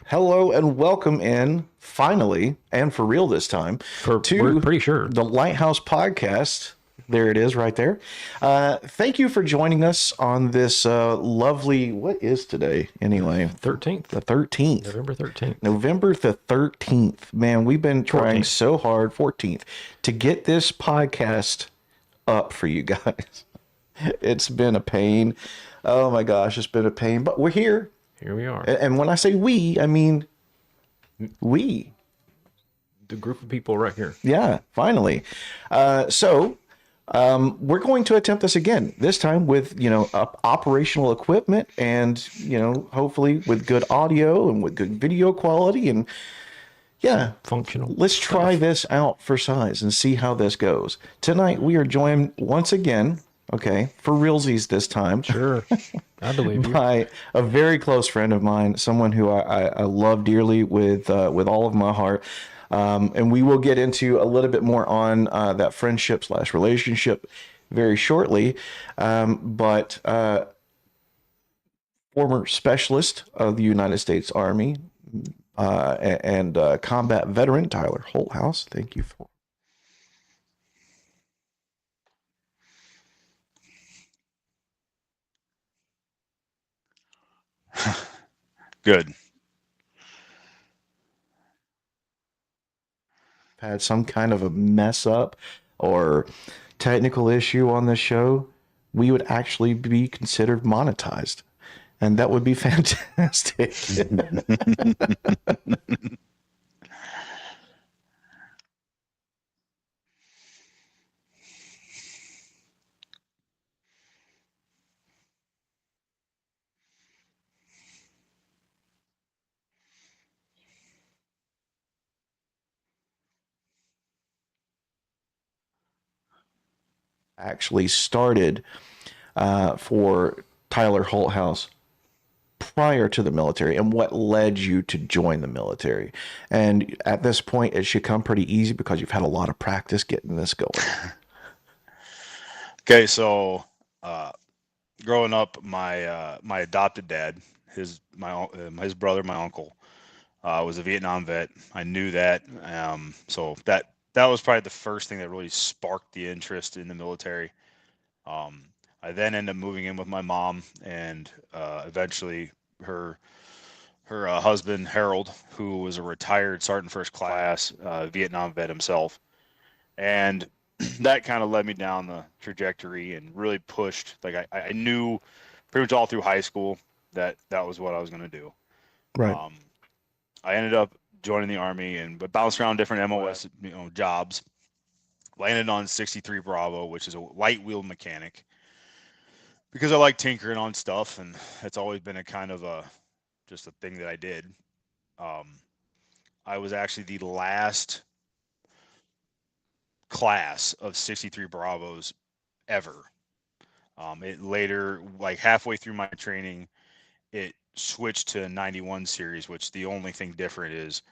Hello and welcome in, finally, and for real this time, We're to pretty sure. the Lighthouse Podcast. There it is right there. Thank you for joining us on this lovely, what is today anyway? 13th. The 13th. November 13th. November the 13th. Man, we've been trying 14th. so hard, 14th, to get this podcast up for you guys. It's been a pain. Oh my gosh, it's been a pain, but we're here. Here we are. And when I say we, I mean we. The group of people right here. Yeah, finally. So we're going to attempt this again, this time with, operational equipment and, hopefully with good audio and with good video quality. And yeah, Functional. let's try this out for size and see how this goes. Tonight, we are joined once again, okay, for realsies this time. Sure. I believe you. By a very close friend of mine, someone who I love dearly with all of my heart. And we will get into a little bit more on that friendship / relationship very shortly. But former specialist of the United States Army and combat veteran Tyler Holthaus, thank you for. Good. Had some kind of a mess up or technical issue on this show, we would actually be considered monetized. And that would be fantastic. Actually started for Tyler Holthaus prior to the military and what led you to join the military. And at this point, it should come pretty easy because you've had a lot of practice getting this going. Okay, so growing up, my adopted dad, his brother, my uncle, was a Vietnam vet. I knew that, so that was probably the first thing that really sparked the interest in the military. I then ended up moving in with my mom, and eventually her husband Harold, who was a retired sergeant first class Vietnam vet himself, and that kind of led me down the trajectory and really pushed. Like I knew pretty much all through high school that was what I was going to do. Right. I ended up joining the Army but bounced around different MOS jobs. Landed on 63 Bravo, which is a light wheel mechanic, because I like tinkering on stuff, and it's always been a kind of just a thing that I did. I was actually the last class of 63 Bravos ever. It later, like halfway through my training, it switched to 91 series, which the only thing different is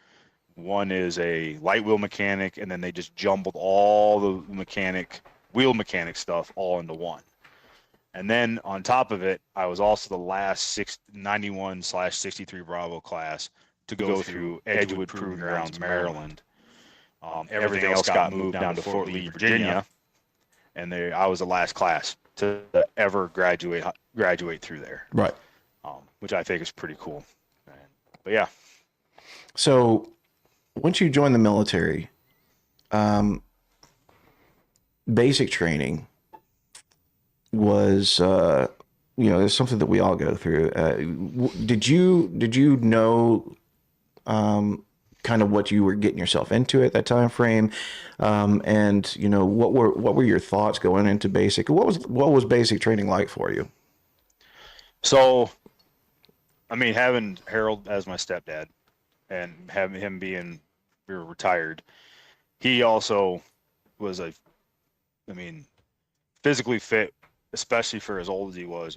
one is a light wheel mechanic, and then they just jumbled all the wheel mechanic stuff all into one. And then on top of it, I was also the last 91/63 Bravo class to go through Edgewood Proving Grounds, Maryland. Everything else got moved down to Fort Lee, Virginia, and I was the last class to ever graduate through there. Right. Which I think is pretty cool. But yeah. So once you join the military, basic training was, it's something that we all go through. Did you know kind of what you were getting yourself into at that time frame, and what were your thoughts going into basic? What was basic training like for you? So, I mean, having Harold as my stepdad and having him being retired, he also was physically fit, especially for as old as he was,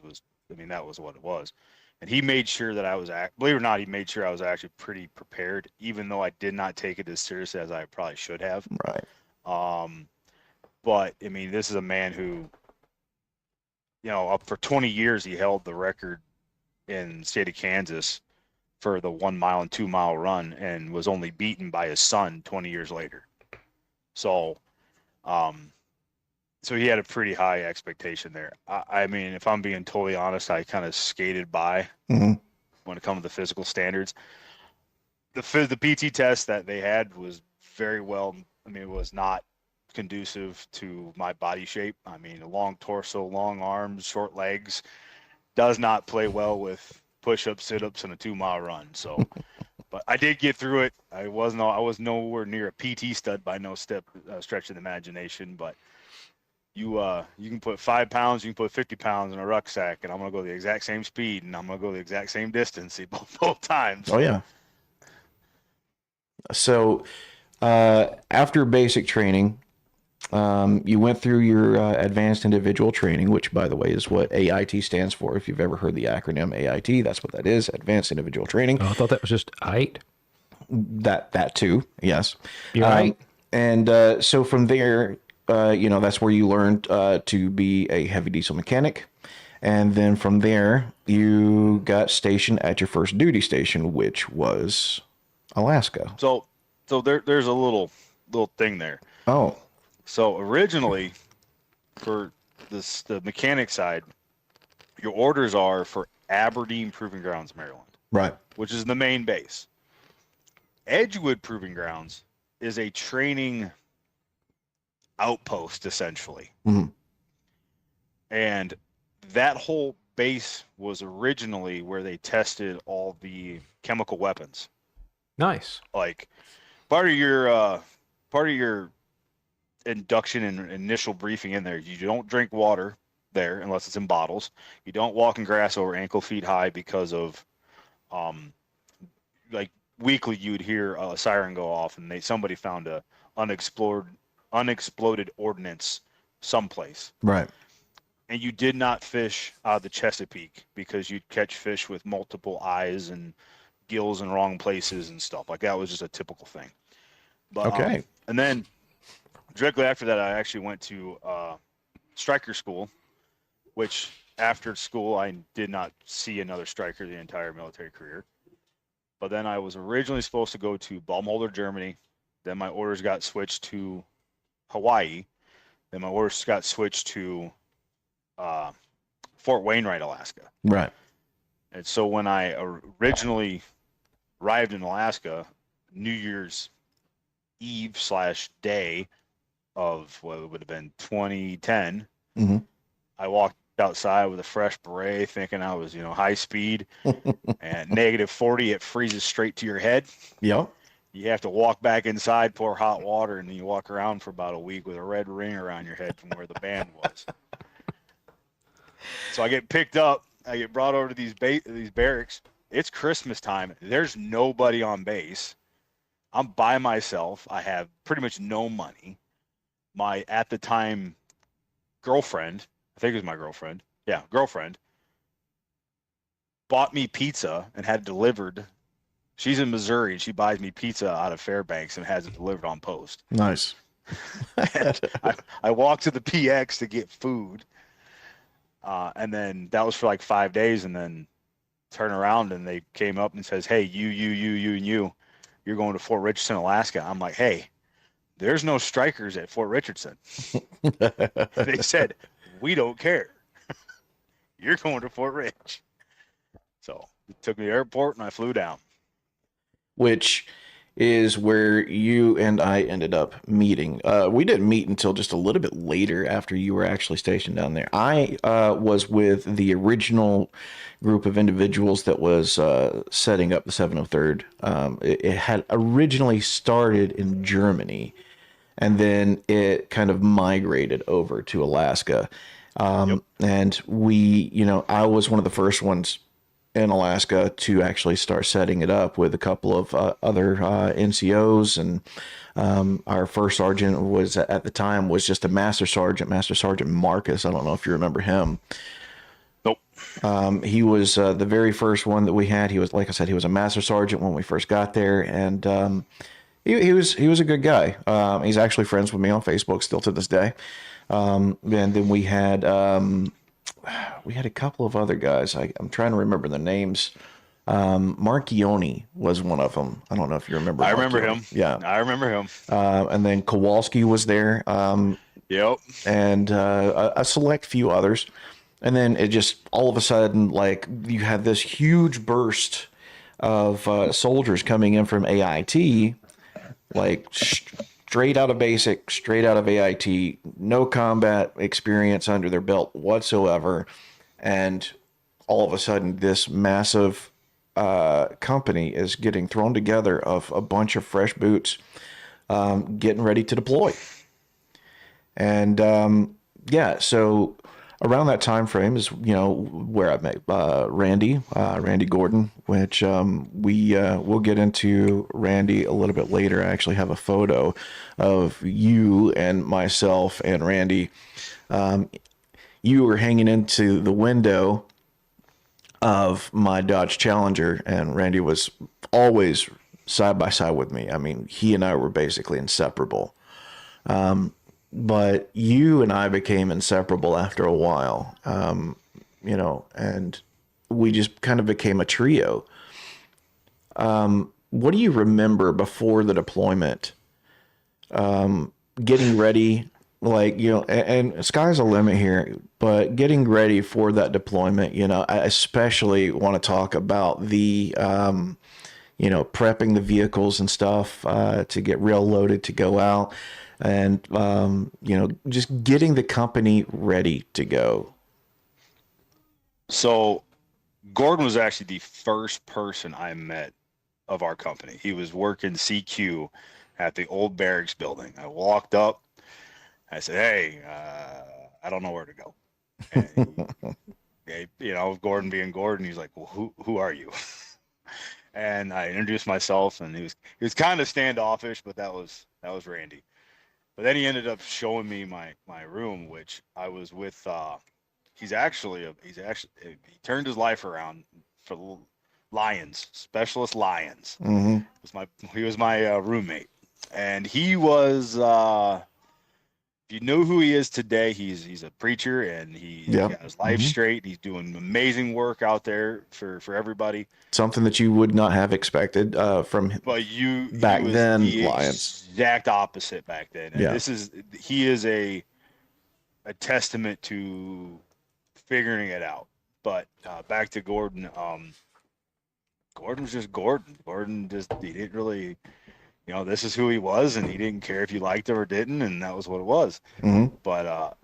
that was what it was. And he made sure that believe it or not, he made sure I was actually pretty prepared, even though I did not take it as seriously as I probably should have. Right. But this is a man who, up for 20 years, he held the record in the state of Kansas for the 1 mile and 2 mile run and was only beaten by his son 20 years later. So, so he had a pretty high expectation there. I mean, if I'm being totally honest, I kind of skated by Mm-hmm. when it comes to the physical standards. The PT test that they had was very well. I mean, it was not conducive to my body shape. I mean, a long torso, long arms, short legs does not play well with push-ups, sit-ups, and a 2 mile run. So, but I did get through it. I was nowhere near a PT stud by no stretch of the imagination. But you can put 5 pounds, you can put 50 pounds in a rucksack, and I'm gonna go the exact same speed, and I'm gonna go the exact same distance both times. Oh yeah. So after basic training, you went through your advanced individual training, which, by the way, is what AIT stands for. If you've ever heard the acronym AIT, that's what that is, advanced individual training. Oh, I thought that was just height. That too, yes. You're right. And so from there, that's where you learned to be a heavy diesel mechanic. And then from there, you got stationed at your first duty station, which was Alaska. So there's a little thing there. Oh, So originally, for the mechanic side, your orders are for Aberdeen Proving Grounds, Maryland, right. which is the main base. Edgewood Proving Grounds is a training outpost, essentially. Mhm. And that whole base was originally where they tested all the chemical weapons. Nice. Like part of your induction and initial briefing in there, you don't drink water there unless it's in bottles. You don't walk in grass over ankle feet high because of like weekly you'd hear a siren go off and somebody found a unexploded ordnance someplace. Right. And you did not fish out of the Chesapeake because you'd catch fish with multiple eyes and gills in wrong places and stuff. Like that was just a typical thing. But Okay. and then directly after that, I actually went to striker school, which after school I did not see another striker the entire military career. But then I was originally supposed to go to Baumholder, Germany. Then my orders got switched to Hawaii. Then my orders got switched to Fort Wainwright, Alaska. Right. And so when I originally arrived in Alaska, New Year's Eve / day of what would have been 2010, Mhm. I walked outside with a fresh beret thinking I was, high speed and -40, it freezes straight to your head. Yep. You have to walk back inside, pour hot water, and then you walk around for about a week with a red ring around your head from where the band was. So I get picked up, I get brought over to these barracks. It's Christmas time. There's nobody on base. I'm by myself. I have pretty much no money. My, at the time, girlfriend, I think it was my girlfriend. Yeah, girlfriend, bought me pizza and had it delivered. She's in Missouri and she buys me pizza out of Fairbanks and has it delivered on post. Nice. And I walked to the PX to get food. And then that was for like 5 days, and then turn around and they came up and says, "Hey, you're going to Fort Richardson, Alaska." I'm like, "Hey, there's no strikers at Fort Richardson." They said, "We don't care. You're going to Fort Rich." So it took me to the airport and I flew down. Which is where you and I ended up meeting. We didn't meet until just a little bit later after you were actually stationed down there. I was with the original group of individuals that was setting up the 703rd. It had originally started in Germany, and then it kind of migrated over to Alaska. And I was one of the first ones in Alaska to actually start setting it up with a couple of other NCOs, and our first sergeant was at the time was just a Master Sergeant Marcus. I don't know if you remember him. Nope. He was the very first one that we had. He was, like I said, he was a Master Sergeant when we first got there, and he was a good guy. He's actually friends with me on Facebook still to this day. And then we had a couple of other guys. I'm trying to remember the names Marchione was one of them. I don't know if you remember I remember Marchione. him. Yeah. I remember him. And then Kowalski was there, Yep. and a select few others. And then it just all of a sudden, like, you had this huge burst of soldiers coming in from AIT, like straight out of basic, straight out of AIT, no combat experience under their belt whatsoever. And all of a sudden, this massive company is getting thrown together of a bunch of fresh boots, getting ready to deploy. And yeah, so around that time frame is where I met Randy Gordon, which we'll get into Randy a little bit later. I actually have a photo of you and myself and Randy. You were hanging into the window of my Dodge Challenger, and Randy was always side by side with me. I mean, he and I were basically inseparable. But you and I became inseparable after a while, and we just kind of became a trio. What do you remember before the deployment? Getting ready, like, and sky's the limit here, but getting ready for that deployment, I especially want to talk about the, prepping the vehicles and stuff to get rail loaded to go out. And, just getting the company ready to go. So Gordon was actually the first person I met of our company. He was working CQ at the old barracks building. I walked up. I said, "Hey, I don't know where to go." And Gordon being Gordon, he's like, "Well, who are you?" And I introduced myself, and he was kind of standoffish, but that was Randy. But then he ended up showing me my room, which I was with. He turned his life around for Lions, Specialist Lions. Mm-hmm. He was my roommate, and he was. If you know who he is today, he's a preacher, and he got his life straight. He's doing amazing work out there for everybody. Something that you would not have expected from But back he was then, the Lions. exact opposite back then. And he is a testament to figuring it out. But back to Gordon. Gordon was just Gordon. He didn't really, this is who he was, and he didn't care if you liked it or didn't, and that was what it was. Mm-hmm. But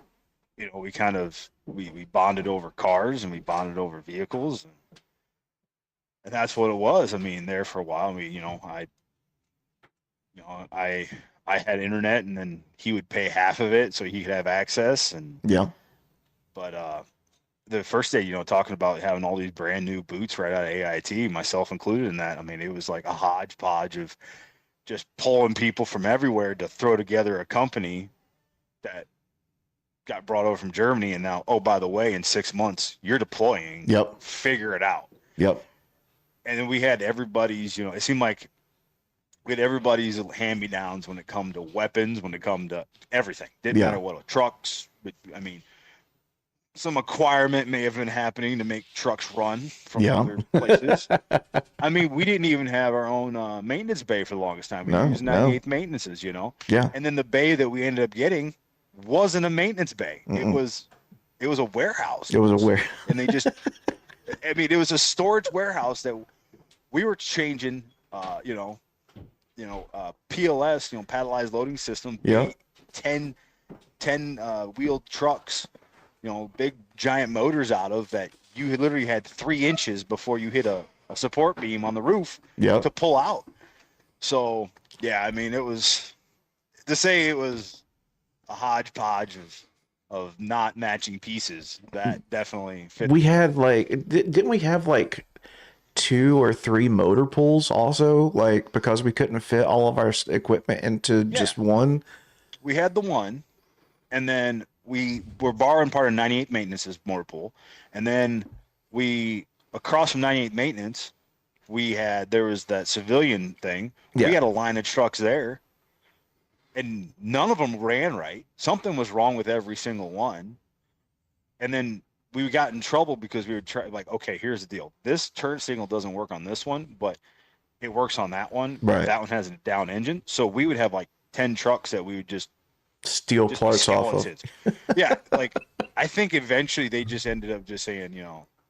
we kind of we bonded over cars, and we bonded over vehicles, and that's what it was. I mean, there for a while, I had internet, and then he would pay half of it so he could have access. And but the first day, talking about having all these brand new boots right out of AIT, myself included in that. I mean, it was like a hodgepodge of just pulling people from everywhere to throw together a company that got brought over from Germany. And now, oh, by the way, in 6 months, you're deploying. Yep. Figure it out. Yep. And then we had everybody's, it seemed like we had everybody's hand-me-downs when it come to weapons, when it come to everything. Didn't matter what, trucks. But, I mean, some acquirement may have been happening to make trucks run from other places. I mean, we didn't even have our own maintenance bay for the longest time. We used 98th maintenances, Yeah. And then the bay that we ended up getting wasn't a maintenance bay. Mm-mm. It was a warehouse. It was a warehouse. And they just, I mean, it was a storage warehouse that we were changing, PLS, paddleized loading system. Yeah. 10 wheeled trucks, big giant motors out of that. You literally had 3 inches before you hit a support beam on the roof to pull out. So yeah, I mean, it was to say it was a hodgepodge of not matching pieces. That definitely fit. We had didn't we have 2 or 3 motor pools also, because we couldn't fit all of our equipment into just one? We had the one, and then we were borrowing part of 98 Maintenance's motor pool, and then across from 98 Maintenance, there was that civilian thing. Yeah. We had a line of trucks there, and none of them ran right. Something was wrong with every single one. And then we got in trouble because we would try, like, okay, here's the deal. This turn signal doesn't work on this one, but it works on that one. But Right. that one has a down engine. So we would have like 10 trucks that we would just Steal be parts off of. skeletons. Yeah, like I think eventually they just ended up just saying,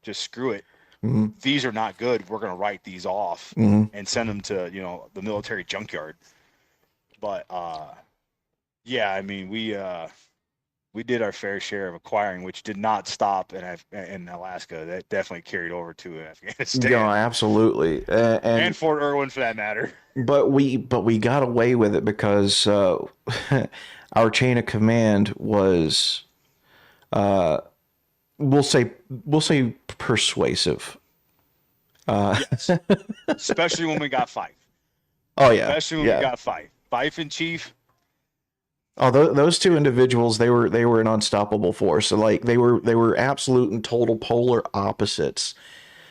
just screw it. Hmm. These are not good. We're gonna write these off Hmm. and send them to the military junkyard. But yeah, I mean we did our fair share of acquiring, which did not stop in Alaska. That definitely carried over to Afghanistan Yeah, absolutely. and Fort Irwin for that matter. But we got away with it because our chain of command was we'll say persuasive. Yes, especially when we got Fife. Oh yeah, Especially when yeah. we got Fife. Fife and Chief. Oh, those two individuals, they were an unstoppable force. So like they were absolute and total polar opposites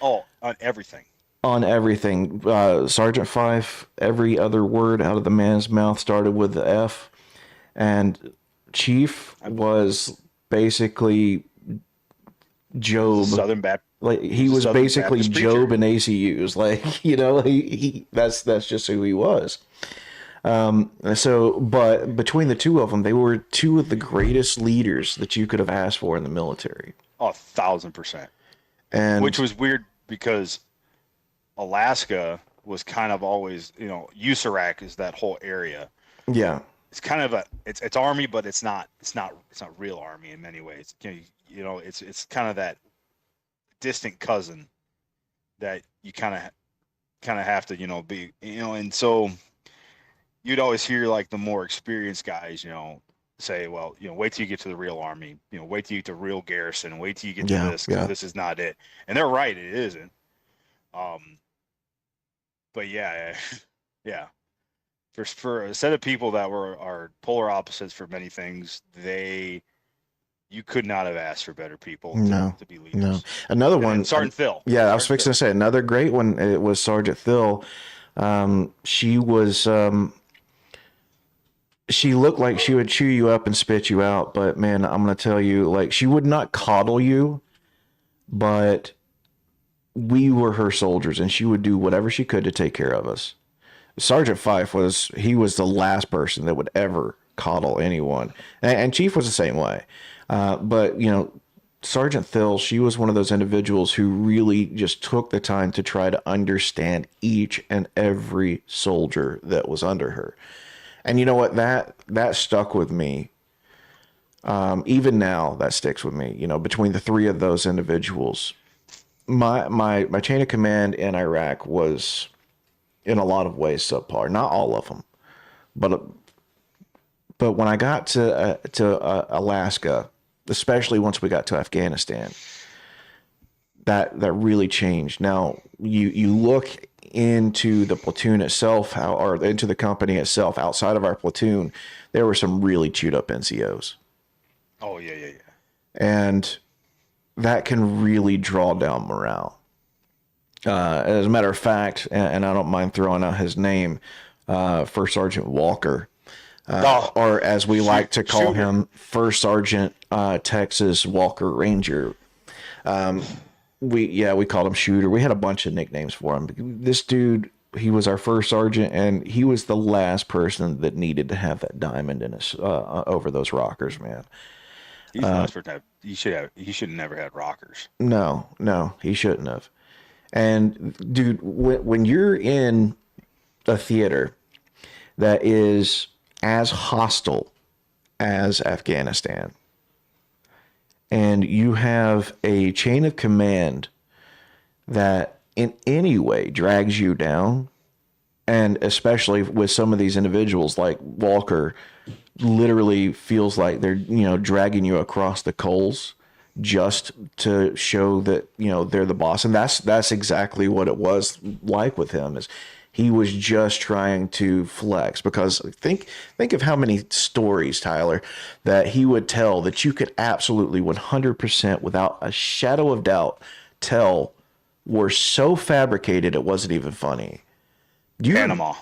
Oh, on everything. on everything. Sergeant Fife, every other word out of the man's mouth started with the F, and Chief was basically Job. Southern Baptist. Like he was Southern basically Baptist Job preacher. and ACUs. Like he that's just who he was. So, but between the two of them, they were two of the greatest leaders that you could have asked for in the military. Oh, 1,000%. And Which was weird because Alaska was kind of always, USARAC is that whole area. yeah, It's kind of it's army, but it's not real army in many ways. It's kind of that distant cousin that you kind of have to, be, and so you'd always hear like the more experienced guys, say, well, wait till you get to the real army, wait till you get to real garrison, wait till you get to Yeah, this, 'cause yeah. this is not it. And they're right, it isn't. But yeah, yeah. For a set of people that are polar opposites for many things, you could not have asked for better people No, to be leaders. no. Another And then one, Sergeant Phil. yeah, I was Sergeant fixing to say another great one. It was Sergeant Phil. She was, she looked like she would chew you up and spit you out, but man, I'm gonna tell you, like, she would not coddle you, but we were her soldiers, and she would do whatever she could to take care of us. Sergeant Fife was the last person that would ever coddle anyone, and Chief was the same way. But Sergeant Phil, she was one of those individuals who really just took the time to try to understand each and every soldier that was under her. And you know what? That stuck with me. Even now, that sticks with me. Between the three of those individuals, my chain of command in Iraq was, in a lot of ways, subpar. Not all of them, but when I got to Alaska, especially once we got to Afghanistan, that really changed. Now you look into the platoon itself, or into the company itself, outside of our platoon, there were some really chewed up NCOs. Oh yeah. And that can really draw down morale. As a matter of fact, and I don't mind throwing out his name, First Sergeant Walker, or as we like to call him, First Sergeant Texas Walker Ranger. We called him Shooter. We had a bunch of nicknames for him. This dude, he was our first sergeant, and he was the last person that needed to have that diamond in his over those rockers, man. He's the last person to have. He should have never had rockers. No, he shouldn't have. And dude, when you're in a theater that is as hostile as Afghanistan, and you have a chain of command that in any way drags you down, and especially with some of these individuals like Walker, literally feels like they're dragging you across the coals just to show that they're the boss. And that's exactly what it was like with him. Is he was just trying to flex, because think of how many stories, Tyler, that he would tell that you could absolutely 100% without a shadow of doubt tell were so fabricated it wasn't even funny. Panama.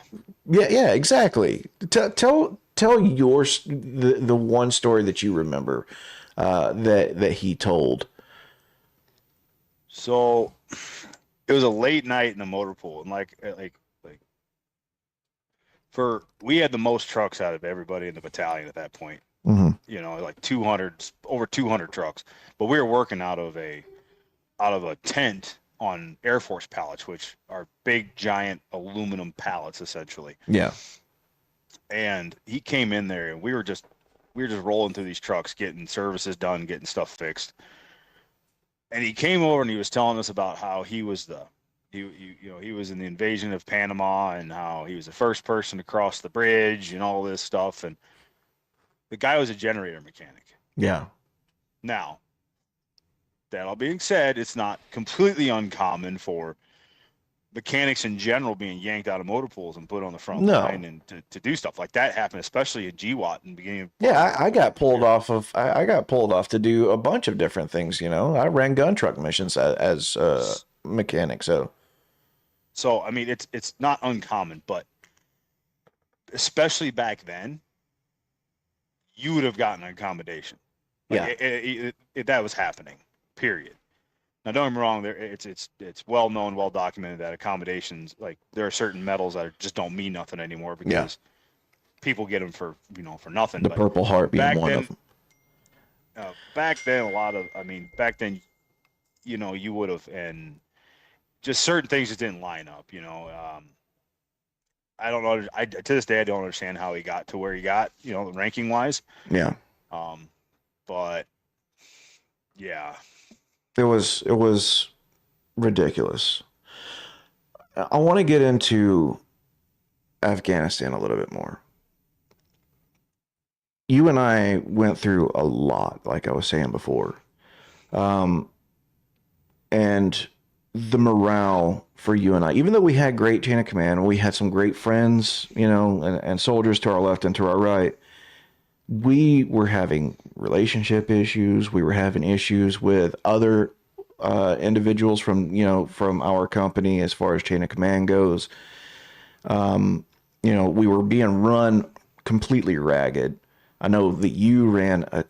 Yeah, exactly. Tell the one story that you remember that he told So it was a late night in the motor pool, and we had the most trucks out of everybody in the battalion at that point. Mm-hmm. You know, like 200, over 200 trucks. But we were working out of a tent on Air Force pallets, which are big, giant aluminum pallets, essentially. Yeah. And he came in there, and we were just rolling through these trucks, getting services done, getting stuff fixed. And he came over and he was telling us about how he was he was in the invasion of Panama and how he was the first person to cross the bridge and all this stuff. And the guy was a generator mechanic. Yeah. Now, that all being said, it's not completely uncommon for mechanics in general being yanked out of motor pools and put on the front No. line and to do stuff like that happened, especially at GWAT in the beginning of Yeah, I got pulled off of. I got pulled off to do a bunch of different things. You know, I ran gun truck missions as mechanic. So I mean, it's not uncommon, but especially back then, you would have gotten an accommodation. Like that was happening. Period. Now, don't get me wrong. It's well known, well documented that accommodations, like there are certain medals that just don't mean nothing anymore because people get them for nothing. The But Purple Heart being back one then, of them. back then, back then, you would have, and just certain things just didn't line up. I don't know. To this day, I don't understand how he got to where he got, ranking wise. Yeah. But yeah. It was ridiculous. I want to get into Afghanistan a little bit more. You and I went through a lot, like I was saying before. And the morale for you and I, even though we had great chain of command, we had some great friends, and soldiers to our left and to our right, we were having relationship issues. We were having issues with other individuals from our company as far as chain of command goes. We were being run completely ragged. I know that you ran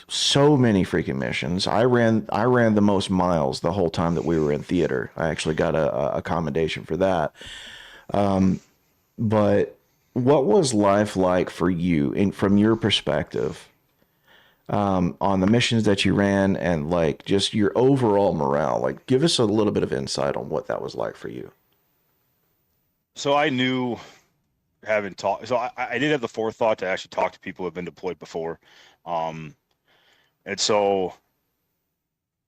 so many freaking missions. I ran the most miles the whole time that we were in theater. I actually got a accommodation for that. But what was life like for you, from your perspective, on the missions that you ran and like just your overall morale? Like, give us a little bit of insight on what that was like for you. So I knew, having talked, so I did have the forethought to actually talk to people who have been deployed before. And so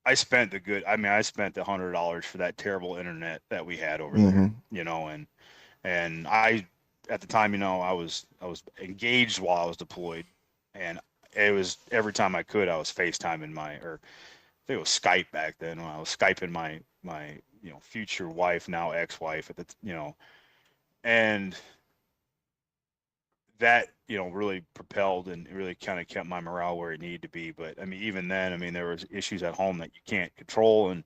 I spent the $100 for that terrible internet that we had over there, and I, at the time, I was engaged while I was deployed, and it was every time I could, I was FaceTiming I think it was Skype back then, when I was Skyping my future wife, now ex-wife and that really propelled and really kind of kept my morale where it needed to be. But I mean, even then, there was issues at home that you can't control, and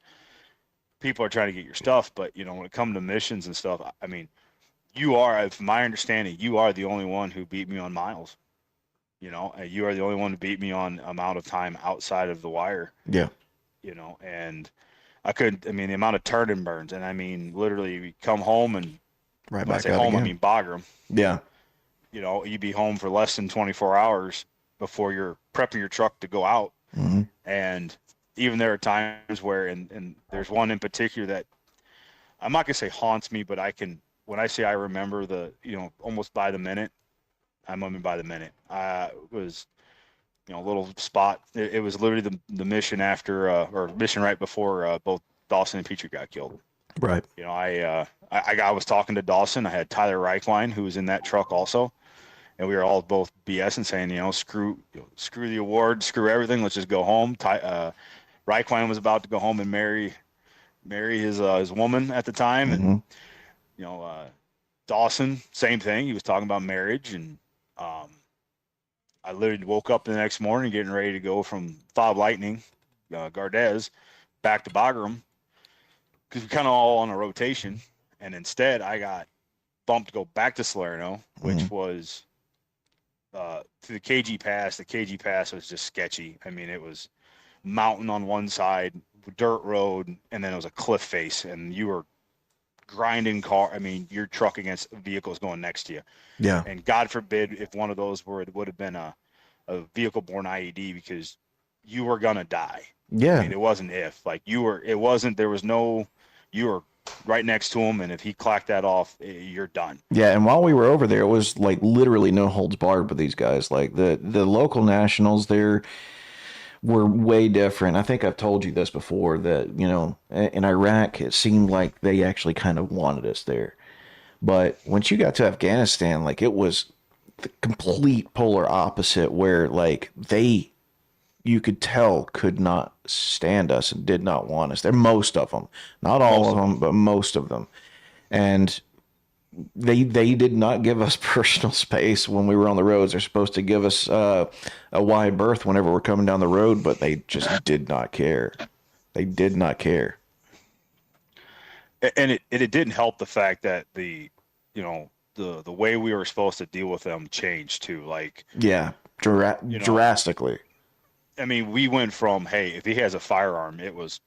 people are trying to get your stuff. But when it comes to missions and stuff, from my understanding, you are the only one who beat me on miles. You are the only one who beat me on amount of time outside of the wire. Yeah. And I couldn't. The amount of turn and burns, and literally, we come home and right when back I say out home, again. I mean Bagram. Yeah. You'd be home for less than 24 hours before you're prepping your truck to go out. Mm-hmm. And even there are times where, and there's one in particular that I'm not gonna say haunts me, but when I say I remember almost by the minute, by the minute. It was, a little spot. It was literally the mission after, or mission right before both Dawson and Petrie got killed. Right. I was talking to Dawson. I had Tyler Reichline, who was in that truck also, and we were all both BS and saying, screw the award, screw everything. Let's just go home. Reichline was about to go home and marry his woman at the time, and Dawson, same thing. He was talking about marriage, and I literally woke up the next morning getting ready to go from Fob Lightning, Gardez, back to Bagram, because we're kind of all on a rotation. And instead, I got bumped to go back to Salerno, which was to the KG Pass. The KG Pass was just sketchy. It was mountain on one side, dirt road, and then it was a cliff face, and you were grinding car. I mean, your truck against vehicles going next to you. Yeah. And God forbid if one of those would have been a vehicle-borne IED, because you were gonna die. I Yeah. mean, it wasn't if, like, you were. It wasn't. There was no. You were right next to him, and if he clacked that off, you're done. Yeah, and while we were over there, it was like literally no holds barred with these guys. Like the local nationals there were way different. I think I've told you this before that, in Iraq, it seemed like they actually kind of wanted us there. But once you got to Afghanistan, like it was the complete polar opposite where like you could tell could not stand us and did not want us there. Most of them, not all Most of of them, but most of them. And they did not give us personal space when we were on the roads. They're supposed to give us a wide berth whenever we're coming down the road, but they just did not care. They did not care. And it didn't help the fact that the way we were supposed to deal with them changed too. Like, Yeah, drastically. I mean, we went from, hey, if he has a firearm, it was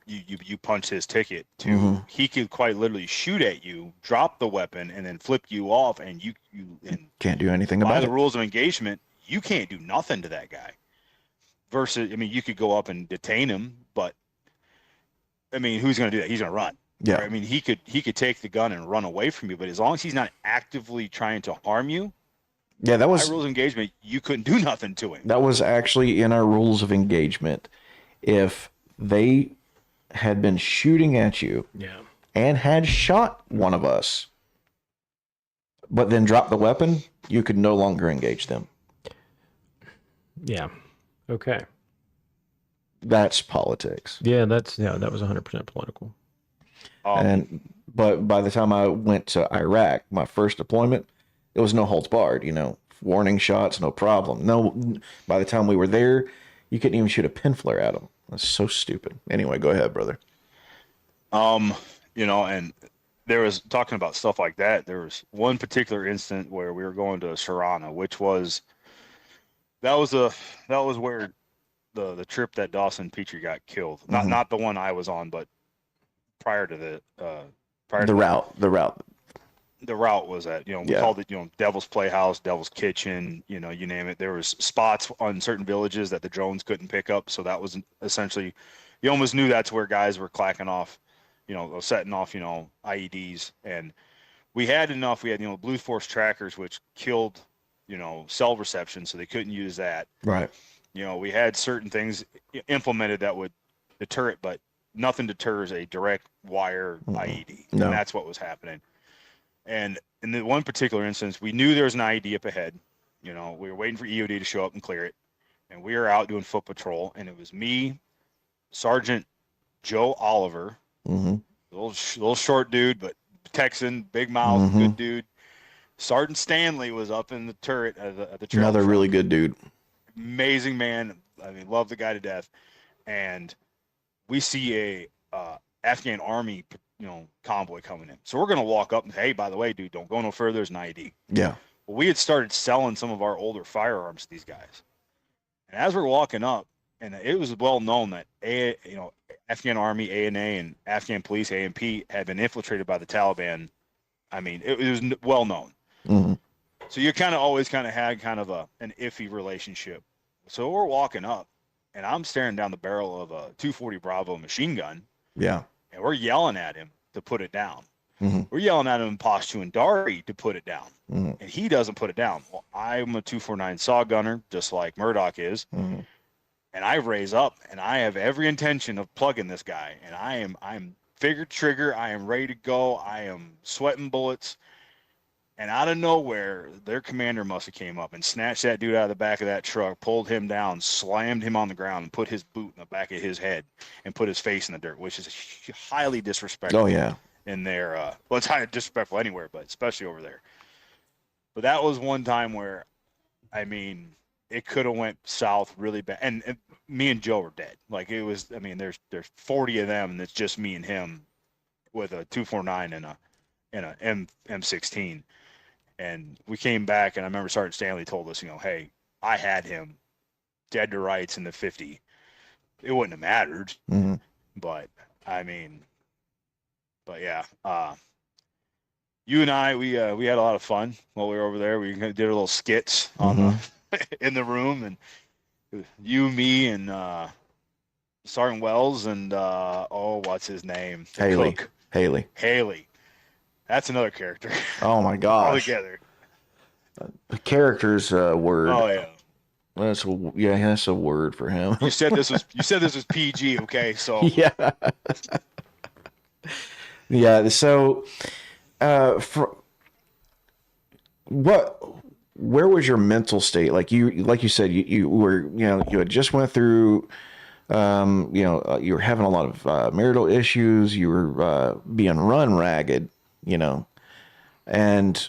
you punch his ticket, to he could quite literally shoot at you, drop the weapon, and then flip you off, and you and Can't do anything by about the it. rules of engagement, you can't do nothing to that guy. Versus, I mean, you could go up and detain him, but I mean, who's going to do that? He's going to run. Yeah. Right? I mean, he could take the gun and run away from you, but as long as he's not actively trying to harm you, Yeah, by rules of engagement, you couldn't do nothing to him. that was actually in our rules of engagement. If they had been shooting at you Yeah. and had shot one of us, but then dropped the weapon, you could no longer engage them. Yeah. Okay. That's politics. Yeah, that was 100% political. But by the time I went to Iraq, my first deployment, it was no holds barred, warning shots, no problem. No, by the time we were there, you couldn't even shoot a pin flare at them. That's so stupid. Anyway, go ahead, brother. And there was, talking about stuff like that, there was one particular instant where we were going to Sharana, which was that was where the trip that Dawson Petrie got killed. Not the one I was on, but prior to the route. The route was at, we called it, Devil's Playhouse, Devil's Kitchen, you name it. There was spots on certain villages that the drones couldn't pick up. So that was essentially, you almost knew that's where guys were clacking off, setting off, IEDs. And we had, Blue Force trackers, which killed, cell reception. So they couldn't use that. Right. We had certain things implemented that would deter it, but nothing deters a direct wire IED. No. And that's what was happening. And in the one particular instance, we knew there was an IED up ahead. We were waiting for EOD to show up and clear it. And we were out doing foot patrol. And it was me, Sergeant Joe Oliver, little short dude, but Texan, big mouth, good dude. Sergeant Stanley was up in the turret at the trail. Another really good dude. Amazing man. I mean, love the guy to death. And we see a Afghan army convoy coming in. So we're going to walk up and say, hey, by the way, dude, don't go no further. There's an IED. Yeah. Well, we had started selling some of our older firearms to these guys. And as we're walking up, and it was well known that Afghan Army, ANA, and Afghan Police, AMP, had been infiltrated by the Taliban. I mean, it was well known. So you always had an iffy relationship. So we're walking up, and I'm staring down the barrel of a 240 Bravo machine gun. Yeah. And we're yelling at him to put it down. We're yelling at him in Pashto and Dari to put it down. And he doesn't put it down. Well, I'm a 249 saw gunner, just like Murdock is. And I raise up, and I have every intention of plugging this guy. And I'm figured trigger. I am ready to go. I am sweating bullets. And out of nowhere, their commander must have came up and snatched that dude out of the back of that truck, pulled him down, slammed him on the ground, and put his boot in the back of his head and put his face in the dirt, which is highly disrespectful. Oh, yeah. In there. Well, it's highly disrespectful anywhere, but especially over there. But that was one time where, I mean, it could have went south really bad. And me and Joe were dead. Like, it was, I mean, there's 40 of them, and it's just me and him with a 249 and a M16. And we came back, and I remember Sergeant Stanley told us, hey, I had him dead to rights in the 50. it wouldn't have mattered. Hmm. But I mean, but yeah, you and I, we had a lot of fun while we were over there. We did a little skits on Hmm. the in the room, and you, me, and Sergeant Wells, and oh, what's his name? The Haley. cook, Haley. Haley. That's another character Oh my gosh. altogether. The character's a word. Oh yeah. That's a word for him. You said this was PG, okay? So Yeah. Yeah. So, for what, where was your mental state? Like you said, you were, you had just went through, you were having a lot of marital issues. You were being run ragged, and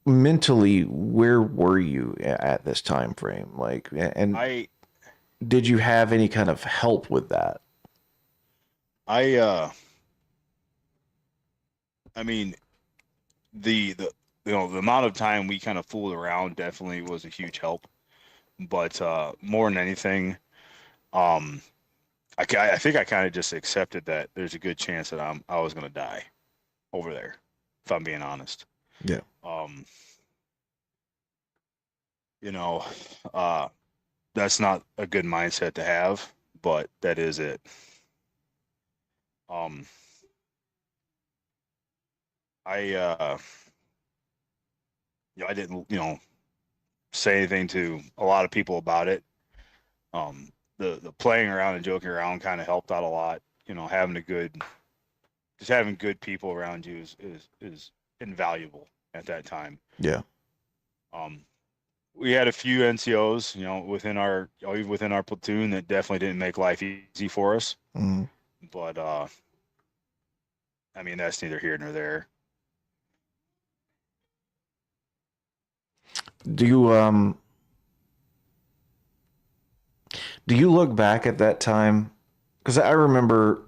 mentally, where were you at this time frame? And I did you have any kind of help with that? I I mean the amount of time we kind of fooled around definitely was a huge help. But more than anything, um, I think I kind of just accepted that there's a good chance that I was gonna die over there, if I'm being honest. Yeah. Um, you know, uh, that's not a good mindset to have, but that is it. Um, I I didn't say anything to a lot of people about it. The playing around and joking around kind of helped out a lot. Having just having good people around you is invaluable at that time. Yeah. Um, we had a few NCOs, even within our platoon that definitely didn't make life easy for us. Hmm. But I mean, that's neither here nor there. Do you do you look back at that time? Because I remember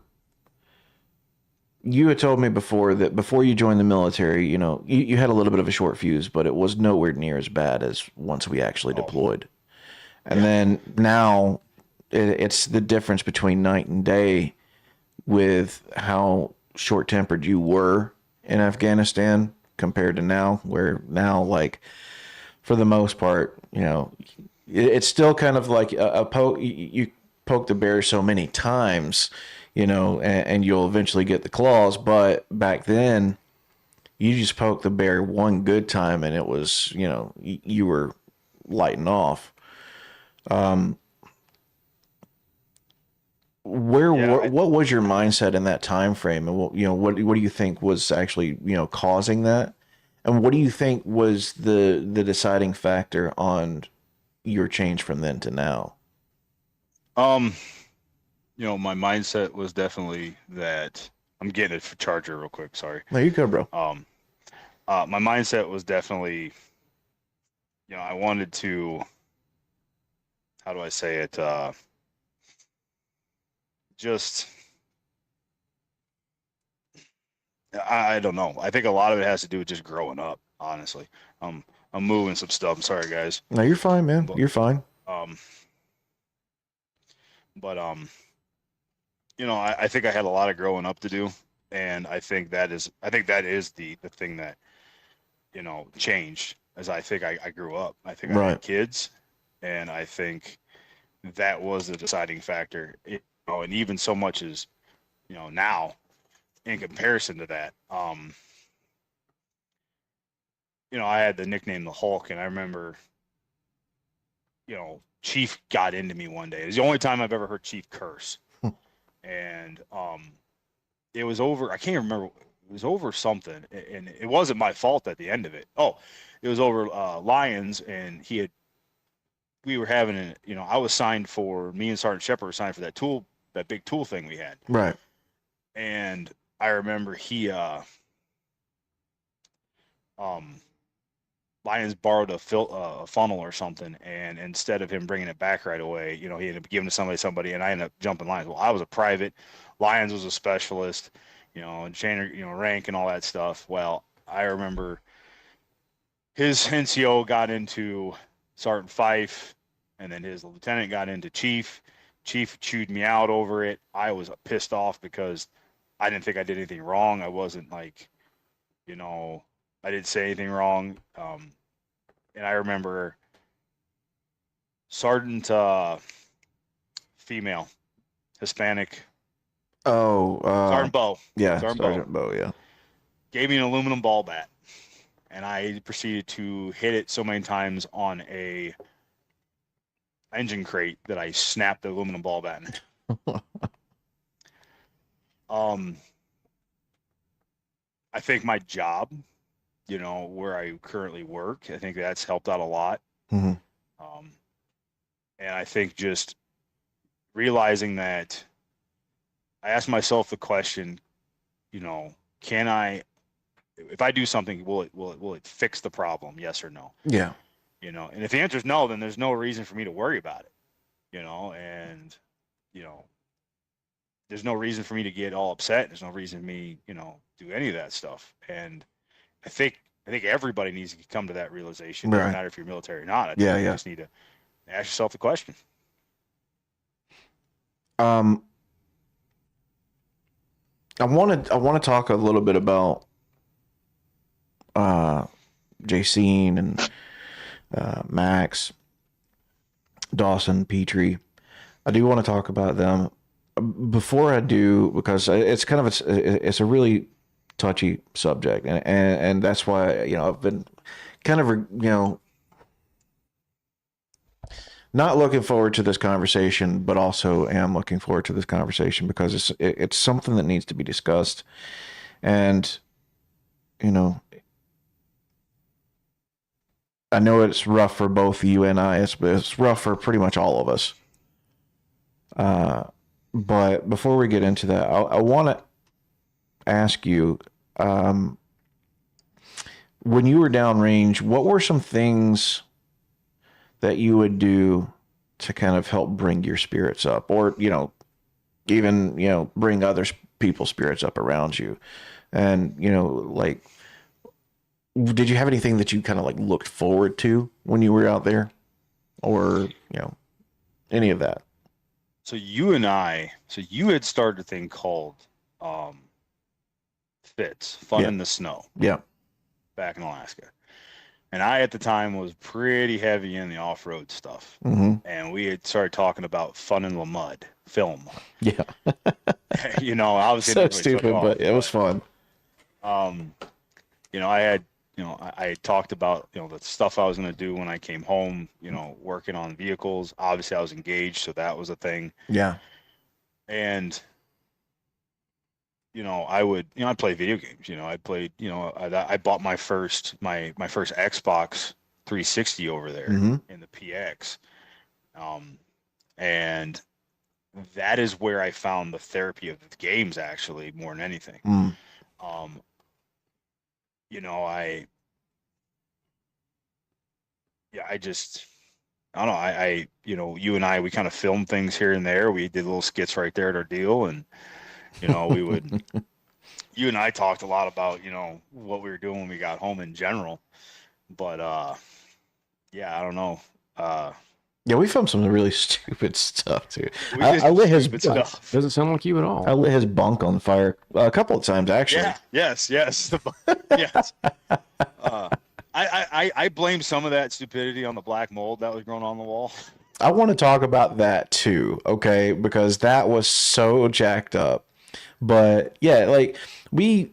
you had told me before that before you joined the military, you had a little bit of a short fuse, but it was nowhere near as bad as once we actually Oh, deployed. And yeah. then now it's the difference between night and day with how short tempered you were in Afghanistan compared to now, where now, like, for the most part, it's still kind of like a poke. You poke the bear so many times, and you'll eventually get the claws. But back then, you just poke the bear one good time, and it was, you were lighting off. Yeah, What was your mindset in that time frame, and what do you think was actually causing that, and what do you think was the deciding factor on your change from then to now? um, my mindset was definitely that I'm getting it for charger real quick. Sorry. No, you go, bro. Um, my mindset was definitely, I wanted to, how do I say it? Just, I don't know. I think a lot of it has to do with just growing up, honestly. I'm moving some stuff. I'm sorry, guys. No, you're fine, man. But, You're fine. um, but, I think I had a lot of growing up to do. And I think that is the thing that, changed as I think I grew up. I think I Right. had kids, and I think that was the deciding factor. And even so much as, now in comparison to that, I had the nickname the Hulk, and I remember, Chief got into me one day. It was the only time I've ever heard Chief curse, and it was over. I can't remember. It was over something, and it wasn't my fault at the end of it. Oh, it was over Lions, and we were having I was signed for me and Sergeant Shepard were signed for that big tool thing we had, Right. and I remember he um Lions borrowed a funnel or something, and instead of him bringing it back right away, he ended up giving it to somebody, and I ended up jumping Lions. Well, I was a private, Lions was a specialist, and chain, rank and all that stuff. Well, I remember his NCO got into Sergeant Fife, and then his lieutenant got into Chief, Chief chewed me out over it. I was pissed off because I didn't think I did anything wrong. I wasn't like, you know, I didn't say anything wrong. And I remember Sergeant female, Hispanic, Oh, Sergeant Bo. yeah, Sergeant Sergeant Bo, yeah. gave me an aluminum ball bat, and I proceeded to hit it so many times on a engine crate that I snapped the aluminum ball bat in. I think my job, you know, where I currently work, I think that's helped out a lot. Mhm. And I think just realizing that I asked myself the question, you know, can I, if I do something, will it fix the problem? Yes or no? Yeah. You know, and if the answer is no, then there's no reason for me to worry about it, you know, and, you know, there's no reason for me to get all upset. There's no reason for me, you know, do any of that stuff. And I think everybody needs to come to that realization. Right. Doesn't matter if you're military or not. I think Yeah, you yeah. just need to ask yourself the question. I want to talk a little bit about Jacene and Max, Dawson, Petrie. I do want to talk about them. Before I do, because it's kind of it's a really touchy subject, and that's why, you know, I've been kind of, you know, not looking forward to this conversation, but also am looking forward to this conversation because it's something that needs to be discussed. And, you know, I know it's rough for both you and I. It's rough for pretty much all of us. But before we get into that, I want to ask you, when you were downrange, what were some things that you would do to kind of help bring your spirits up, or, you know, even, you know, bring other people's spirits up around you? And, you know, like, did you have anything that you kind of like looked forward to when you were out there, or, you know, any of that? So you had started a thing called FITS, Fun Yeah. in the Snow, Yeah. back in Alaska. And I, at the time, was pretty heavy in the off-road stuff. Mm-hmm. And we had started talking about Fun in the Mud film. Yeah. You know, obviously, So everybody's stupid, like, but it was fun. You know, I had, you know, I had talked about, you know, the stuff I was going to do when I came home, you know, working on vehicles. Obviously, I was engaged, so that was a thing. Yeah. And, you know, I'd play video games. You know, I played, you know, I bought my first Xbox 360 over there Mm-hmm. in the PX. And that is where I found the therapy of the games, actually, more than anything. Mm. You know, I don't know. You know, you and I, we kind of filmed things here and there. We did little skits right there at our deal. And, you know, you and I talked a lot about, you know, what we were doing when we got home in general. But, yeah, I don't know. Yeah, we filmed some really stupid stuff too. We I did lit his stupid stuff. Doesn't sound like you at all. I lit his bunk on fire a couple of times, actually. Yeah. Yes. Yes. Yes. I blame some of that stupidity on the black mold that was growing on the wall. I want to talk about that too, okay? Because that was so jacked up. But yeah, like we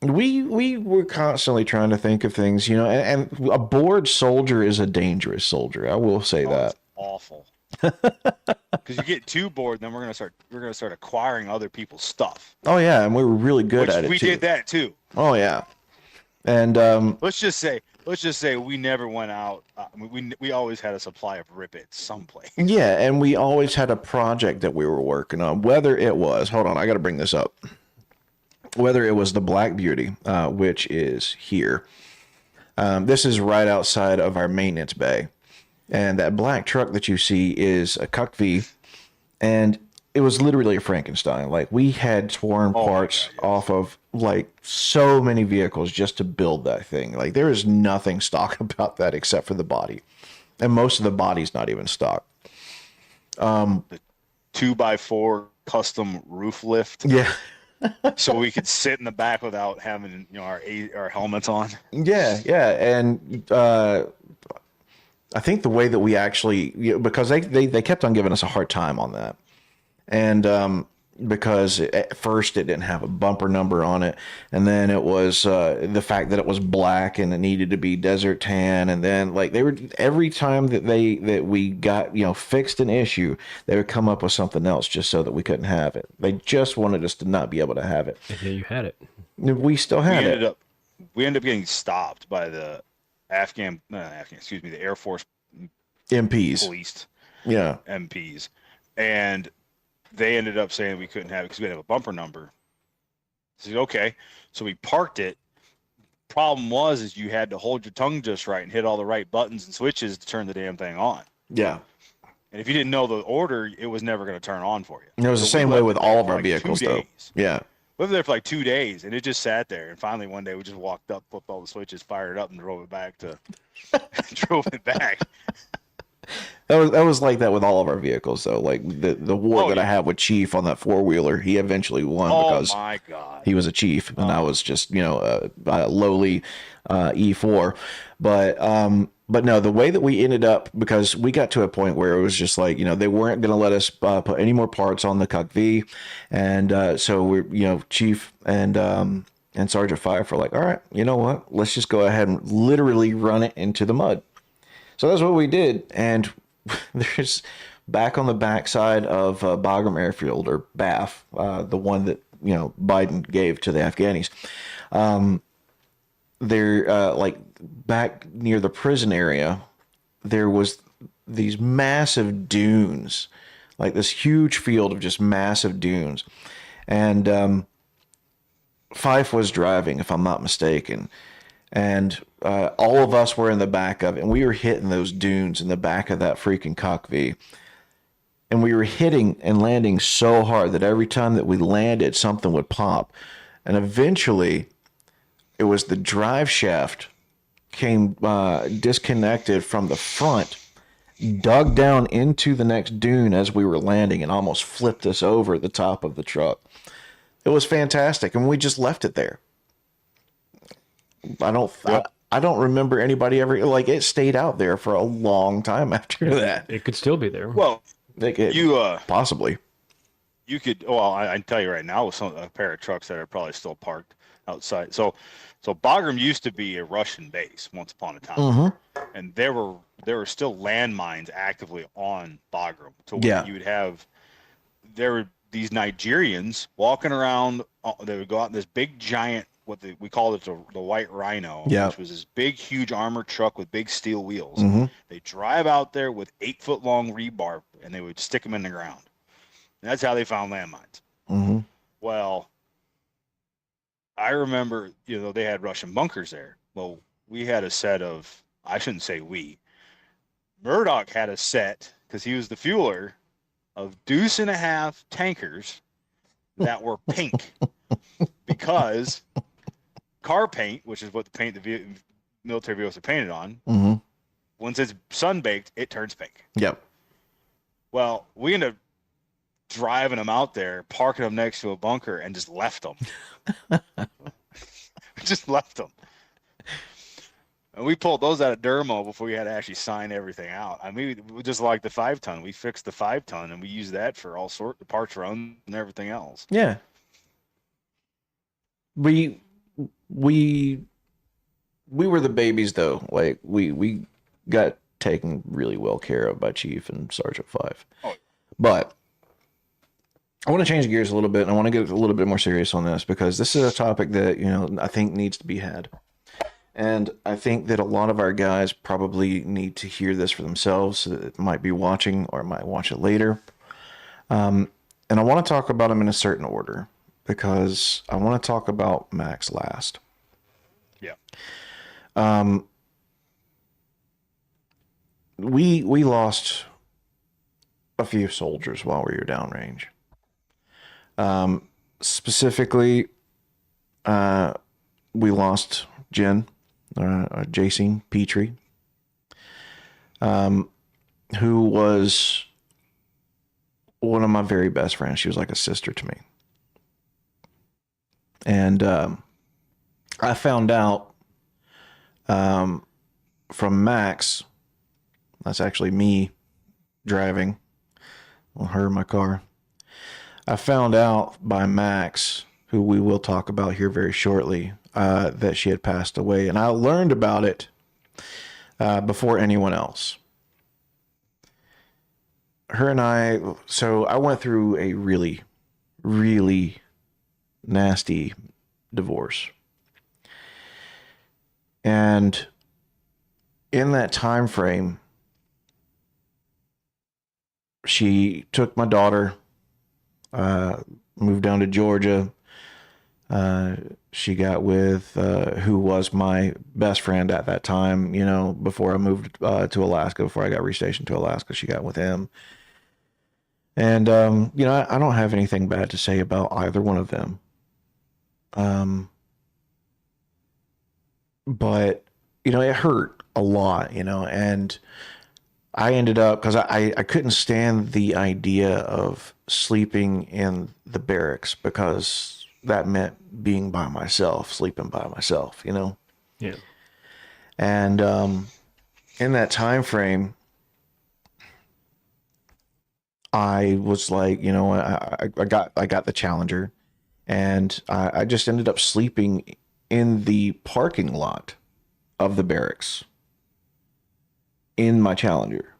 were constantly trying to think of things, you know, and a bored soldier is a dangerous soldier. I will say that. It's awful. Because you get too bored, then we're gonna start acquiring other people's stuff. Oh yeah, and we were really good at it We too. did that too. Oh yeah. And Let's just say we never went out. We always had a supply of Rip It someplace. yeah, and we always had a project that we were working on, whether it was, hold on, I got to bring this up. Whether it was the Black Beauty, which is here. This is right outside of our maintenance bay. And that black truck that you see is a Cuck V. And it was literally a Frankenstein. Like, we had torn parts off of, like, so many vehicles just to build that thing. Like, there is nothing stock about that except for the body. And most of the body's not even stock. 2x4 custom roof lift, Yeah. so we could sit in the back without having our helmets on. Yeah, yeah, and I think the way that we actually, because they kept on giving us a hard time on that, and because at first it didn't have a bumper number on it, and then it was the fact that it was black and it needed to be desert tan, and then like they were every time that we got fixed an issue, they would come up with something else just so that we couldn't have it. They just wanted us to not be able to have it. And yeah, you had it. We still We had ended it. up we ended up getting stopped by the the Air Force MPs. police Yeah. MPs, and they ended up saying we couldn't have it because we didn't have a bumper number. I said, okay, so we parked it. Problem was you had to hold your tongue just right and hit all the right buttons and switches to turn the damn thing on. Yeah. And if you didn't know the order, it was never going to turn on for you. And it was the same way with all of our vehicles, though. Yeah. We were there for like 2 days, and it just sat there. And finally, one day, we just walked up, flipped all the switches, fired it up, and drove it back. That was like that with all of our vehicles, though. Like the war that I yeah. had with Chief on that 4-wheeler, he eventually won because my God. he was a chief and I was just a lowly E4. But no, the way that we ended up, because we got to a point where it was just like they weren't going to let us put any more parts on the Cuck V, and so we're Chief and Sergeant Fife were like, all right, you know what? Let's just go ahead and literally run it into the mud. So that's what we did, and there's back on the backside of Bagram Airfield, or BAF, the one that Biden gave to the Afghanis. There, like back near the prison area, there was these massive dunes, like this huge field of just massive dunes, and Fife was driving, if I'm not mistaken. And all of us were in the back of it, and we were hitting those dunes in the back of that freaking Cuck V. And we were hitting and landing so hard that every time that we landed, something would pop. And eventually, it was the drive shaft came disconnected from the front, dug down into the next dune as we were landing, and almost flipped us over the top of the truck. It was fantastic, and we just left it there. I don't remember anybody ever it stayed out there for a long time after that. It could still be there. Well, possibly. You could. Well, I can tell you right now, with a pair of trucks that are probably still parked outside. So Bagram used to be a Russian base once upon a time, and there were still landmines actively on Bagram. So you would have these Nigerians walking around. They would go out in this big giant, we called it the White Rhino, which was this big, huge armored truck with big steel wheels. They drive out there with 8-foot long rebar, and they would stick them in the ground. And that's how they found landmines. Well, I remember, they had Russian bunkers there. Well, we had a set of, I shouldn't say we, Murdock had a set, because he was the fueler, of 2.5 tankers that were pink. Because car paint, which is what the military vehicles are painted on, once it's sun-baked, it turns pink. Yep. Well, we ended up driving them out there, parking them next to a bunker, and just left them. Just left them. And we pulled those out of Dermo before we had to actually sign everything out. I mean, we just like the 5-ton. We fixed the 5-ton, and we used that for all sorts of parts runs and everything else. Yeah. We were the babies, though. Like we got taken really well care of by Chief and Sergeant Fife. But I want to change gears a little bit, and I want to get a little bit more serious on this, because this is a topic that I think needs to be had, and I think that a lot of our guys probably need to hear this for themselves. That might be watching or might watch it later, and I want to talk about them in a certain order, because I want to talk about Max last. Yeah. We lost a few soldiers while we were downrange. Specifically, we lost Jen, Jason Petrie, who was one of my very best friends. She was like a sister to me. And I found out from Max, that's actually me driving, well, her in my car. I found out by Max, who we will talk about here very shortly, that she had passed away. And I learned about it before anyone else. Her and so I went through a really, really nasty divorce. And in that time frame, she took my daughter, moved down to Georgia. She got with who was my best friend at that time, you know, before I moved to Alaska, before I got restationed to Alaska, she got with him. And, you know, I don't have anything bad to say about either one of them. But, you know, it hurt a lot, you know, and I ended up, because I couldn't stand the idea of sleeping in the barracks because that meant being by myself, sleeping by myself, you know? Yeah. And in that time frame, I was like, you know, I got the Challenger, and I just ended up sleeping in the parking lot of the barracks in my Challenger.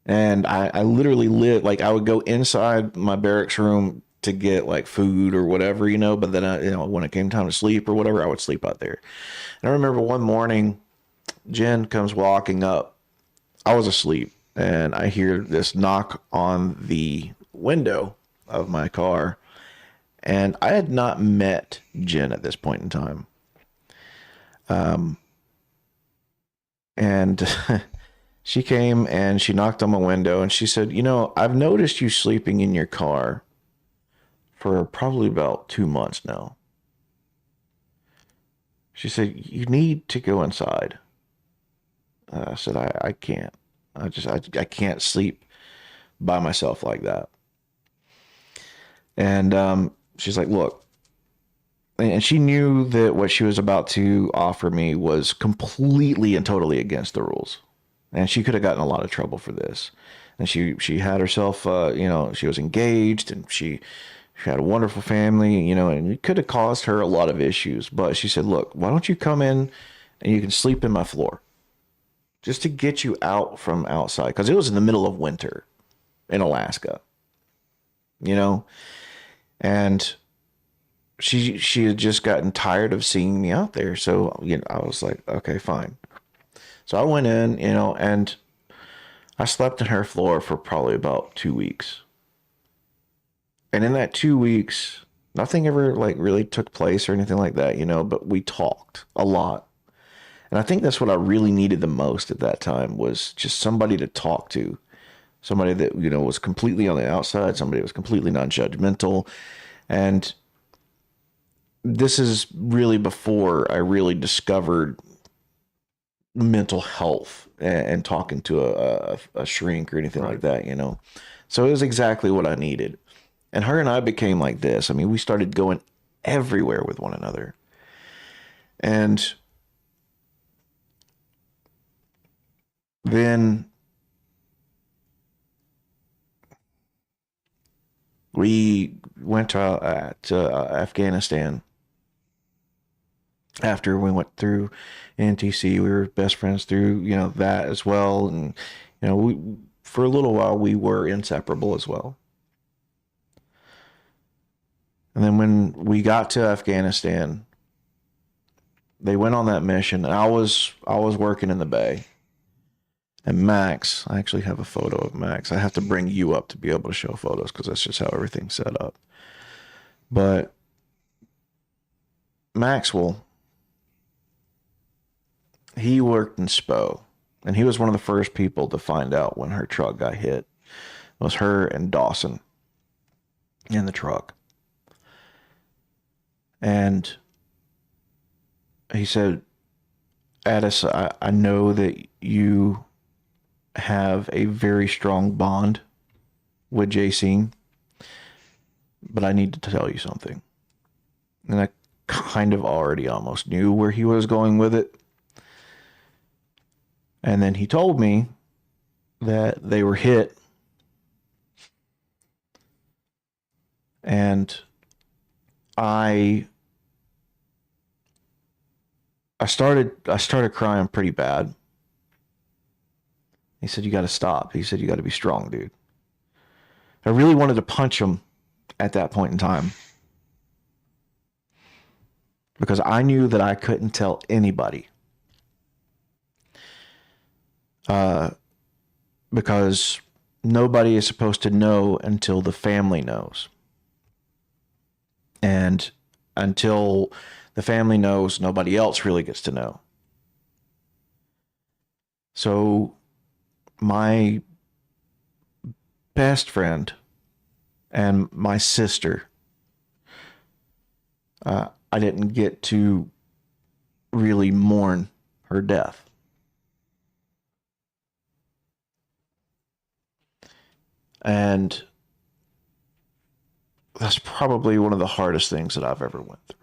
And I literally lived, like, I would go inside my barracks room to get like food or whatever, you know, but then you know, when it came time to sleep or whatever, I would sleep out there. And I remember one morning, Jen comes walking up. I was asleep, and I hear this knock on the window of my car. And I had not met Jen at this point in time. And she came and she knocked on my window, and she said, you know, I've noticed you sleeping in your car for probably about 2 months now. She said, you need to go inside. I said, I can't. I can't sleep by myself like that. And she's like, look, and she knew that what she was about to offer me was completely and totally against the rules. And she could have gotten a lot of trouble for this. And she had herself, you know, she was engaged, and she had a wonderful family, you know, and it could have caused her a lot of issues. But she said, look, why don't you come in and you can sleep in my floor just to get you out from outside? Because it was in the middle of winter in Alaska, you know, and she had just gotten tired of seeing me out there. So, you know, I was like, okay, fine. So I went in, you know, and I slept in her floor for probably about 2 weeks. And in that 2 weeks, nothing ever like really took place or anything like that, you know, but we talked a lot. And I think that's what I really needed the most at that time, was just somebody to talk to. Somebody that, you know, was completely on the outside, somebody that was completely non-judgmental. And this is really before I really discovered mental health and talking to a shrink or anything like that, you know. So it was exactly what I needed. And her and I became like this. I mean, we started going everywhere with one another. And then we went to Afghanistan. After we went through NTC, we were best friends through, you know, that as well. And, you know, we, for a little while, we were inseparable as well. And then when we got to Afghanistan, they went on that mission, and I was working in the Bay. And Max, I actually have a photo of Max. I have to bring you up to be able to show photos because that's just how everything's set up. But Maxwell, he worked in SPO, and he was one of the first people to find out when her truck got hit. It was her and Dawson in the truck. And he said, Addis, I know that you have a very strong bond with JC, but I need to tell you something. And I kind of already almost knew where he was going with it. And then he told me that they were hit. And I started crying pretty bad. He said, "You got to stop." He said, "You got to be strong, dude." I really wanted to punch him at that point in time, because I knew that I couldn't tell anybody. Because nobody is supposed to know until the family knows. And until the family knows, nobody else really gets to know. So my best friend and my sister, I didn't get to really mourn her death. And that's probably one of the hardest things that I've ever went through.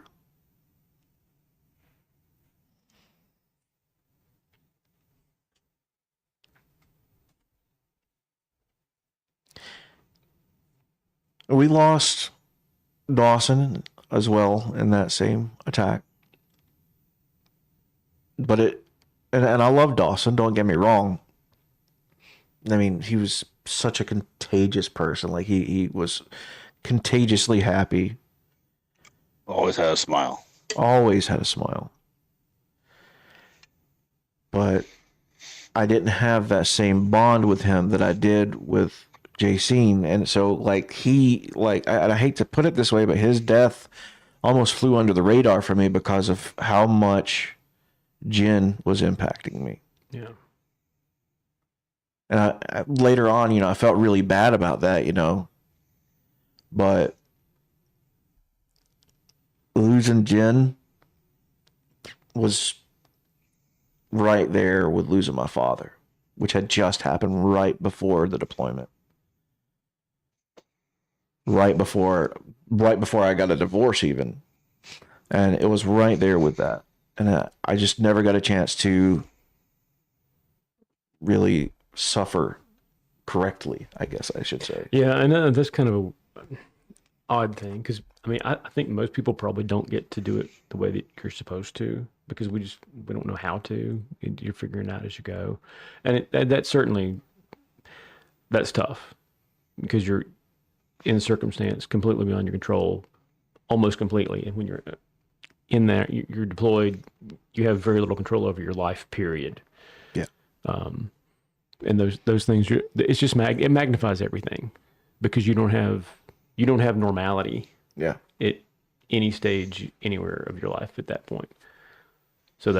We lost Dawson as well in that same attack. But and I love Dawson, don't get me wrong. I mean, he was such a contagious person. Like, he was contagiously happy. Always had a smile. Always had a smile. But I didn't have that same bond with him that I did with JC. And so, like, I hate to put it this way, but his death almost flew under the radar for me because of how much Jen was impacting me. Yeah. And later on, I felt really bad about that, but losing Jen was right there with losing my father, which had just happened right before the deployment. Right before I got a divorce even. And it was right there with that. And I just never got a chance to really suffer correctly, I guess I should say. Yeah, I know that's kind of a odd thing, because I think most people probably don't get to do it the way that you're supposed to, because we don't know how to. You're figuring it out as you go, and that's tough, because you're in a circumstance completely beyond your control, almost completely, and when you're in that, you're deployed, you have very little control over your life, period. Yeah. And those things, it's just it magnifies everything, because you don't have normality. Yeah. At any stage, anywhere of your life at that point. So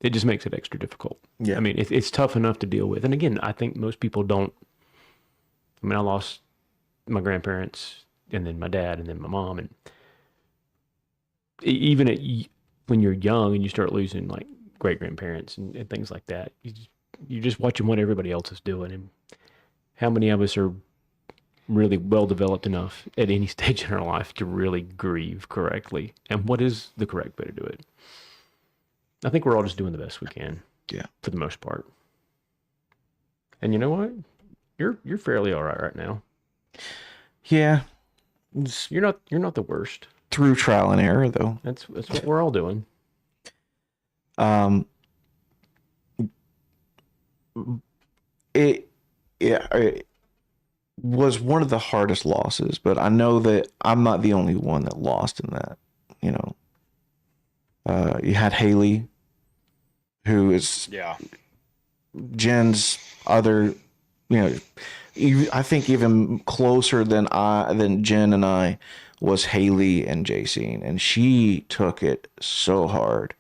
it just makes it extra difficult. Yeah. I mean, it's tough enough to deal with. And again, I think most people don't. I lost my grandparents, and then my dad, and then my mom, and even when you're young and you start losing like great grandparents and things like that, you're just watching what everybody else is doing, and how many of us are really well developed enough at any stage in our life to really grieve correctly, and what is the correct way to do it. I think we're all just doing the best we can. Yeah. For the most part. And you know what? You're fairly all right now. Yeah. You're not the worst. Through trial and error, though. That's what we're all doing. It was one of the hardest losses, but I know that I'm not the only one that lost in that. You had Haley, who is Jen's other, I think even closer than Jen and I was Haley and JC, and she took it so hard.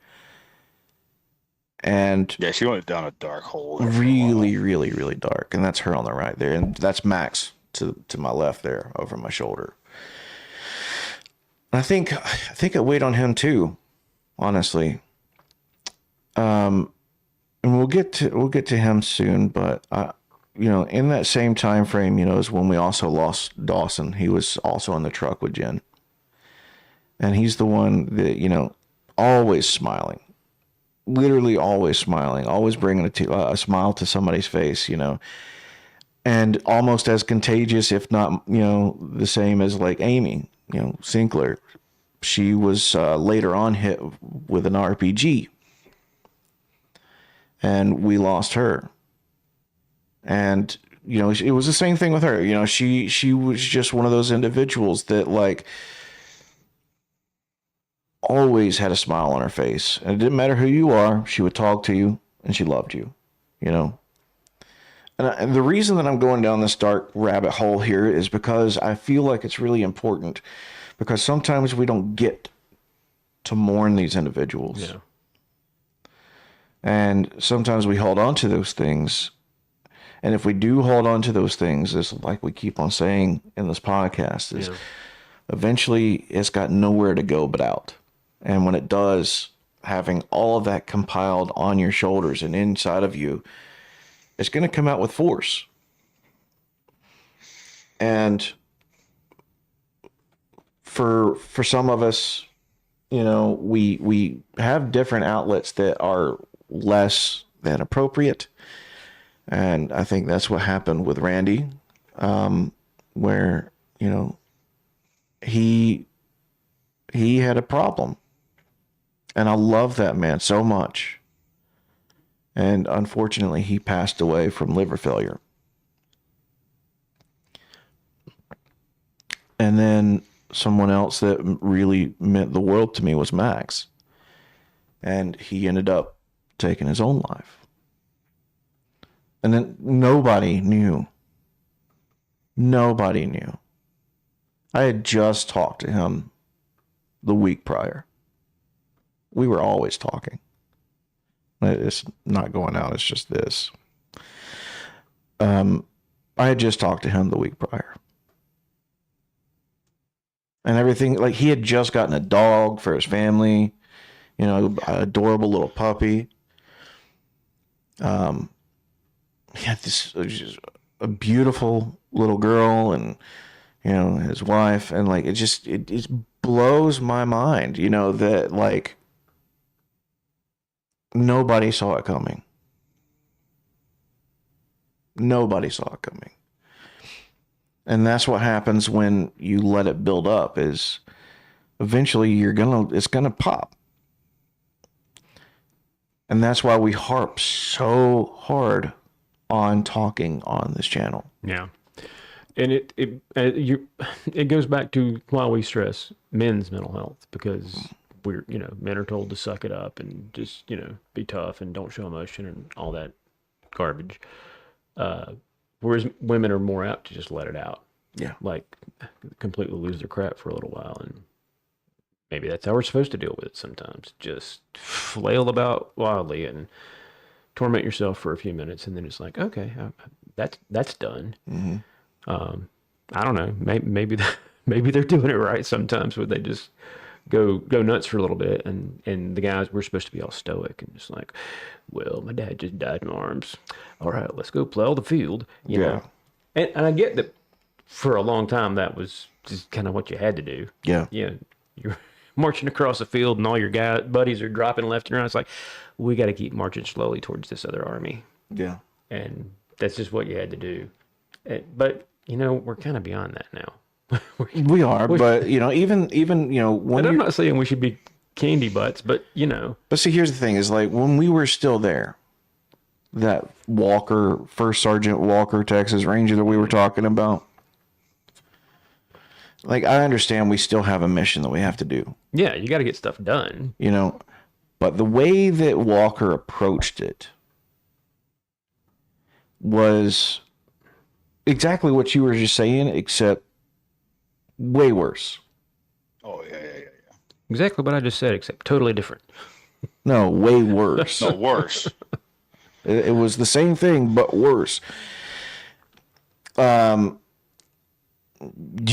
And yeah, she went down a dark hole. Really, really, really dark. And that's her on the right there. And that's Max to my left there over my shoulder. I think it weighed on him too, honestly. And we'll get to him soon, but in that same time frame, is when we also lost Dawson. He was also on the truck with Jen. And he's the one that, always smiling, literally always smiling, always bringing a smile to somebody's face, and almost as contagious, if not, the same as like Amy, Sinclair. She was later on hit with an RPG, and we lost her. And, it was the same thing with her. She was just one of those individuals that like always had a smile on her face. And it didn't matter who you are, she would talk to you and she loved you, And the reason that I'm going down this dark rabbit hole here is because I feel like it's really important, because sometimes we don't get to mourn these individuals. Yeah. And sometimes we hold on to those things. And if we do hold on to those things, it's like we keep on saying in this podcast, is eventually it's got nowhere to go but out. And when it does, having all of that compiled on your shoulders and inside of you, it's going to come out with force. And for some of us, we have different outlets that are less than appropriate. And I think that's what happened with Randy, where, he had a problem. And I love that man so much. And unfortunately, he passed away from liver failure. And then someone else that really meant the world to me was Max. And he ended up taking his own life. And then nobody knew. Nobody knew. I had just talked to him the week prior. We were always talking. It's not going out. It's just this. I had just talked to him the week prior. And everything, like he had just gotten a dog for his family, an adorable little puppy. He had this a beautiful little girl and, his wife. And like, it just blows my mind, that like nobody saw it coming. Nobody saw it coming. And that's what happens when you let it build up, is eventually it's gonna pop. And that's why we harp so hard on talking on this channel. Yeah. And it goes back to why we stress men's mental health, because we're, men are told to suck it up and just, be tough and don't show emotion and all that garbage. Whereas women are more apt to just let it out. Yeah. Like completely lose their crap for a little while. And maybe that's how we're supposed to deal with it sometimes. Just flail about wildly and torment yourself for a few minutes. And then it's like, okay, that's done. Mm-hmm. I don't know. Maybe they're doing it right sometimes, where they just go nuts for a little bit, and the guys, we're supposed to be all stoic and just like, well, my dad just died in my arms. All right, let's go plow the field. You know? And I get that for a long time that was just kind of what you had to do. Yeah. Yeah, you're marching across the field, and all your buddies are dropping left and right. It's like, we got to keep marching slowly towards this other army. Yeah. And that's just what you had to do. But we're kind of beyond that now. We are, but even when I'm not saying we should be candy butts, but But see, here's the thing: is like when we were still there, that Walker, First Sergeant Walker, Texas Ranger that we were talking about. Like, I understand we still have a mission that we have to do. Yeah, you got to get stuff done. But the way that Walker approached it was exactly what you were just saying, except way worse. Oh, yeah. Exactly what I just said, except totally different. No, way worse. No, worse. It was the same thing, but worse. Do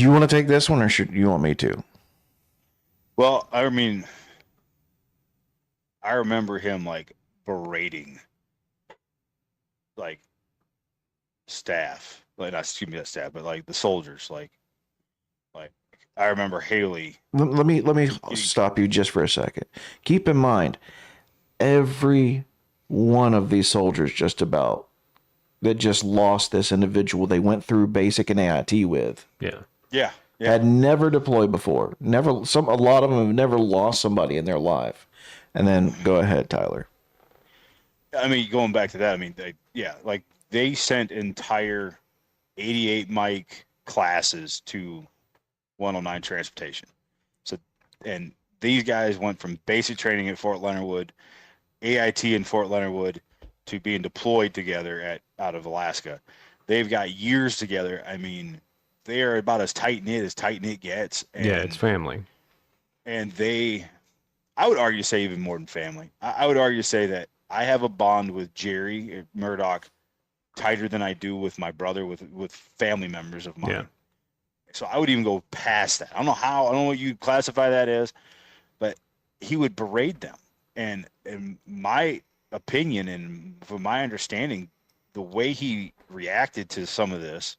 you want to take this one, or should you want me to? Well, I mean, I remember him like berating, like staff, like not excuse me, that staff, but like the soldiers, like I remember Haley. Let me stop you just for a second. Keep in mind, every one of these soldiers just about that just lost this individual they went through basic and AIT with Yeah. Yeah, yeah. had never deployed before. Never a lot of them have never lost somebody in their life. And then go ahead, Tyler. I mean, going back to that, I mean, like they sent entire 88 mic classes to 109 transportation. So, and these guys went from basic training at Fort Leonard Wood, AIT in Fort Leonard Wood, to being deployed together out of Alaska. They've got years together. I mean, they are about as tight knit gets. And, Yeah, it's family. And I would argue to say even more than family. I would argue to say that I have a bond with Jerry Murdock tighter than I do with my brother, with family members of mine. Yeah. So I would even go past that. I don't know what you classify that as, but he would berate them. And in my opinion and from my understanding, the way he reacted to some of this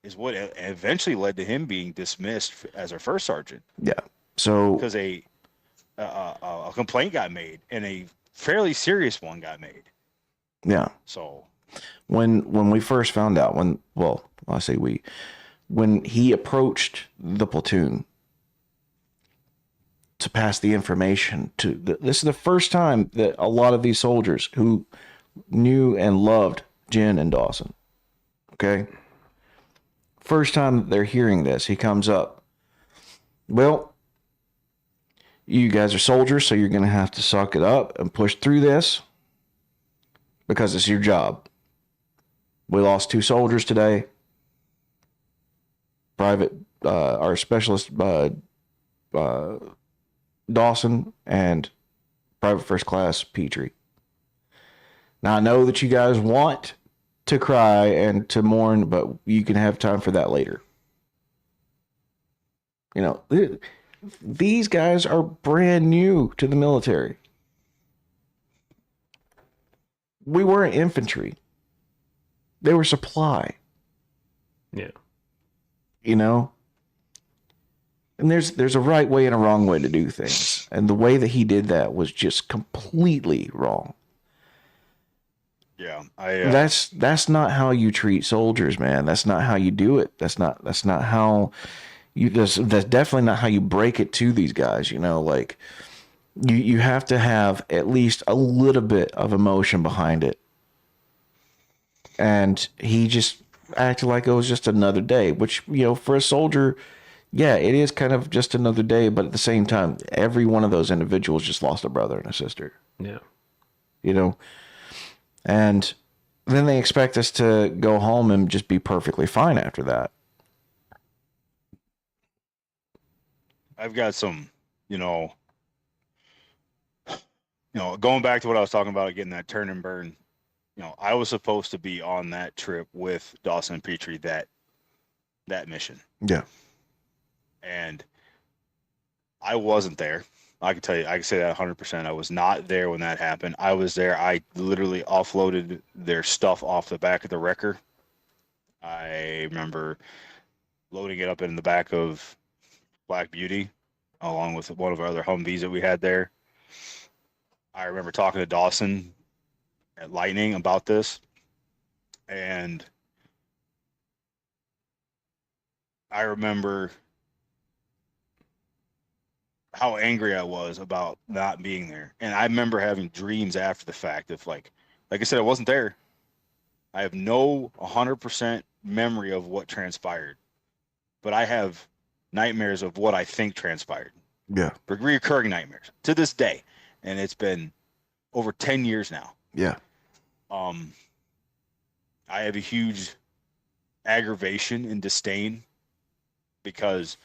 is what eventually led to him being dismissed as our first sergeant. Yeah. So because a complaint got made and a fairly serious one got made. yeah. So when we first found out, when he approached the platoon to pass the information to this is the first time that a lot of these soldiers who knew and loved Jen and Dawson, okay, first time that they're hearing this, he comes up, well, you guys are soldiers, so you're going to have to suck it up and push through this because it's your job. We lost 2 soldiers today. Private, our specialist, Dawson, and Private First Class Petrie. Now, I know that you guys want to cry and to mourn, but you can have time for that later. You know, these guys are brand new to the military. We weren't infantry. They were supply. Yeah. You know? And there's a right way and a wrong way to do things. And the way that he did that was just completely wrong. yeah, That's not how you treat soldiers, man. That's not how you do it. That's not how you that's definitely not how you break it to these guys, you know, like you have to have at least a little bit of emotion behind it. And he just acted like it was just another day, which, you know, for a soldier, yeah, it is kind of just another day, but at the same time, every one of those individuals just lost a brother and a sister. Yeah. You know? And then they expect us to go home and just be perfectly fine after that. I've got some, going back to what I was talking about, getting that turn and burn. I was supposed to be on that trip with Dawson and Petrie, that mission. Yeah. And I wasn't there. I can tell you, I can say that 100%. I was not there when that happened. I was there. I literally offloaded their stuff off the back of the wrecker. I remember loading it up in the back of Black Beauty, along with one of our other Humvees that we had there. I remember talking to Dawson at Lightning about this, and I remember how angry I was about not being there. And I remember having dreams after the fact of like I said, I wasn't there. I have no 100% memory of what transpired, but I have nightmares of what I think transpired. Yeah. Recurring nightmares to this day. And it's been over 10 years now. Yeah. I have a huge aggravation and disdain because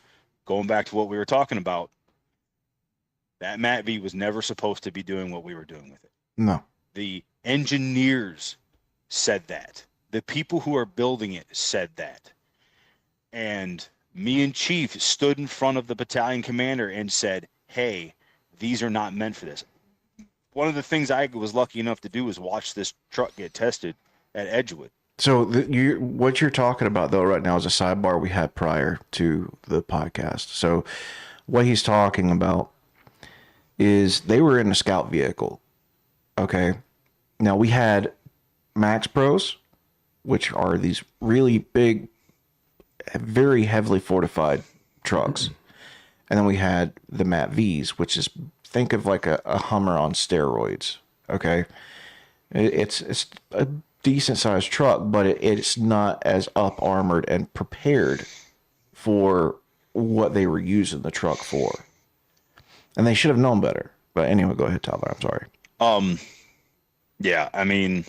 going back to what we were talking about, that Matt V was never supposed to be doing what we were doing with it. No. The engineers said that. The people who are building it said that. And me and Chief stood in front of the battalion commander and said, hey, these are not meant for this. One of the things I was lucky enough to do was watch this truck get tested at Edgewood. So what you're talking about though right now is a sidebar we had prior to the podcast. So what he's talking about is they were in a scout vehicle. Okay. Now we had Max Pros, which are these really big, very heavily fortified trucks. And then we had the Mat Vs, which is, think of like a Hummer on steroids. Okay. It's a decent sized truck, but it's not as up armored and prepared for what they were using the truck for. And they should have known better. But anyway, go ahead, Tyler. I'm sorry. Yeah, I mean,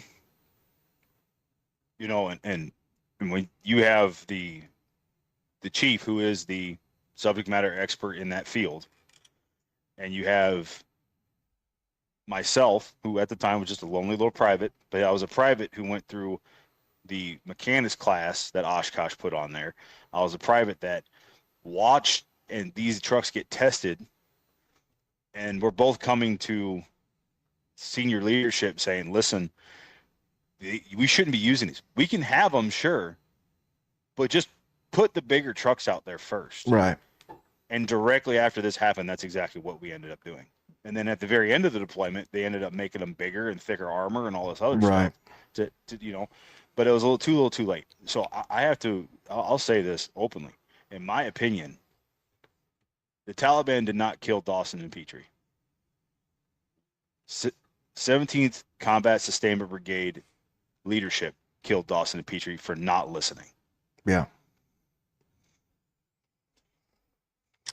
you know, and when you have the chief who is the subject matter expert in that field, and you have myself, who at the time was just a lonely little private, but I was a private who went through the mechanics class that Oshkosh put on there. I was a private that watched and these trucks get tested, and we're both coming to senior leadership saying, listen, we shouldn't be using these. We can have them, sure, but just put the bigger trucks out there first. Right. And directly after this happened, that's exactly what we ended up doing. And then at the very end of the deployment, they ended up making them bigger and thicker armor and all this other Right. stuff to but it was a little too late. So I'll say this openly. In my opinion, the Taliban did not kill Dawson and Petrie. 17th Combat Sustainment Brigade leadership killed Dawson and Petrie for not listening. Yeah.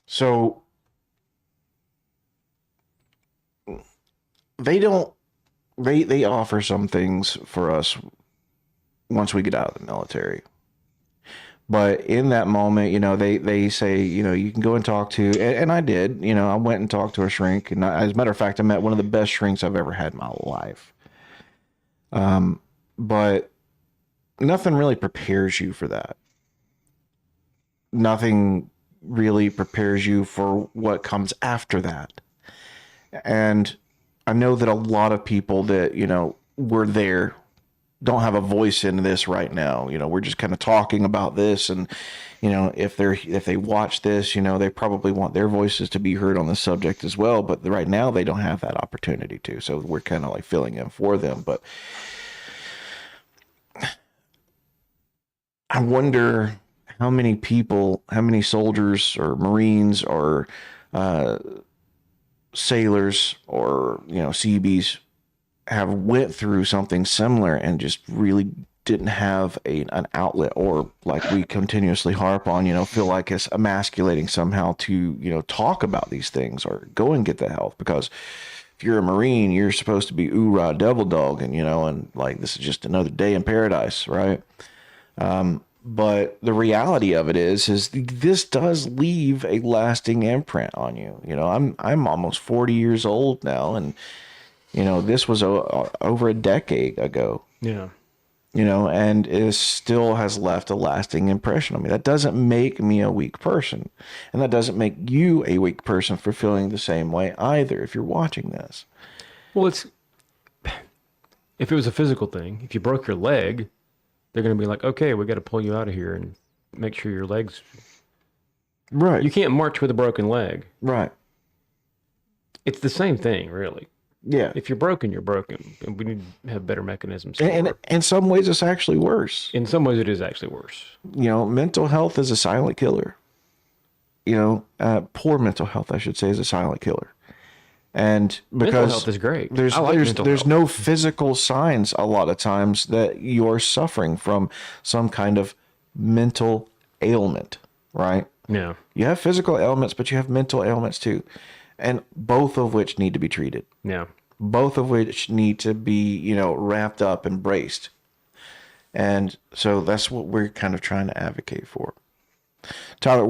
So they offer some things for us once we get out of the military. But in that moment, they say, you can go and talk to, and I did, I went and talked to a shrink. And as a matter of fact, I met one of the best shrinks I've ever had in my life. But nothing really prepares you for that. Nothing really prepares you for what comes after that. And I know that a lot of people that, were there don't have a voice in this right now. We're just kind of talking about this, and, if they watch this, they probably want their voices to be heard on the subject as well. But right now they don't have that opportunity to. So we're kind of like filling in for them. But I wonder how many people, how many soldiers or Marines or sailors or, Seabees have went through something similar and just really didn't have an outlet, or like we continuously harp on, feel like it's emasculating somehow to, talk about these things or go and get the help. Because if you're a Marine, you're supposed to be oorah devil dog, and, and like, this is just another day in paradise, right? But the reality of it is this does leave a lasting imprint on you. I'm almost 40 years old now, and, this was over a decade ago. Yeah. And it still has left a lasting impression on me. That doesn't make me a weak person. And that doesn't make you a weak person for feeling the same way either, if you're watching this. Well, if it was a physical thing, if you broke your leg, they're going to be like, okay, we got to pull you out of here and make sure your leg's right. You can't march with a broken leg. Right. It's the same thing, really. Yeah. If you're broken, you're broken. And we need to have better mechanisms. And in some ways, it's actually worse. In some ways, it is actually worse. Mental health is a silent killer. Poor mental health, I should say, is a silent killer. And because mental health is great. There's no physical signs a lot of times that you're suffering from some kind of mental ailment, right? Yeah. You have physical ailments, but you have mental ailments too. And both of which need to be treated. Yeah. Both of which need to be, wrapped up and braced. And so that's what we're kind of trying to advocate for. Tyler,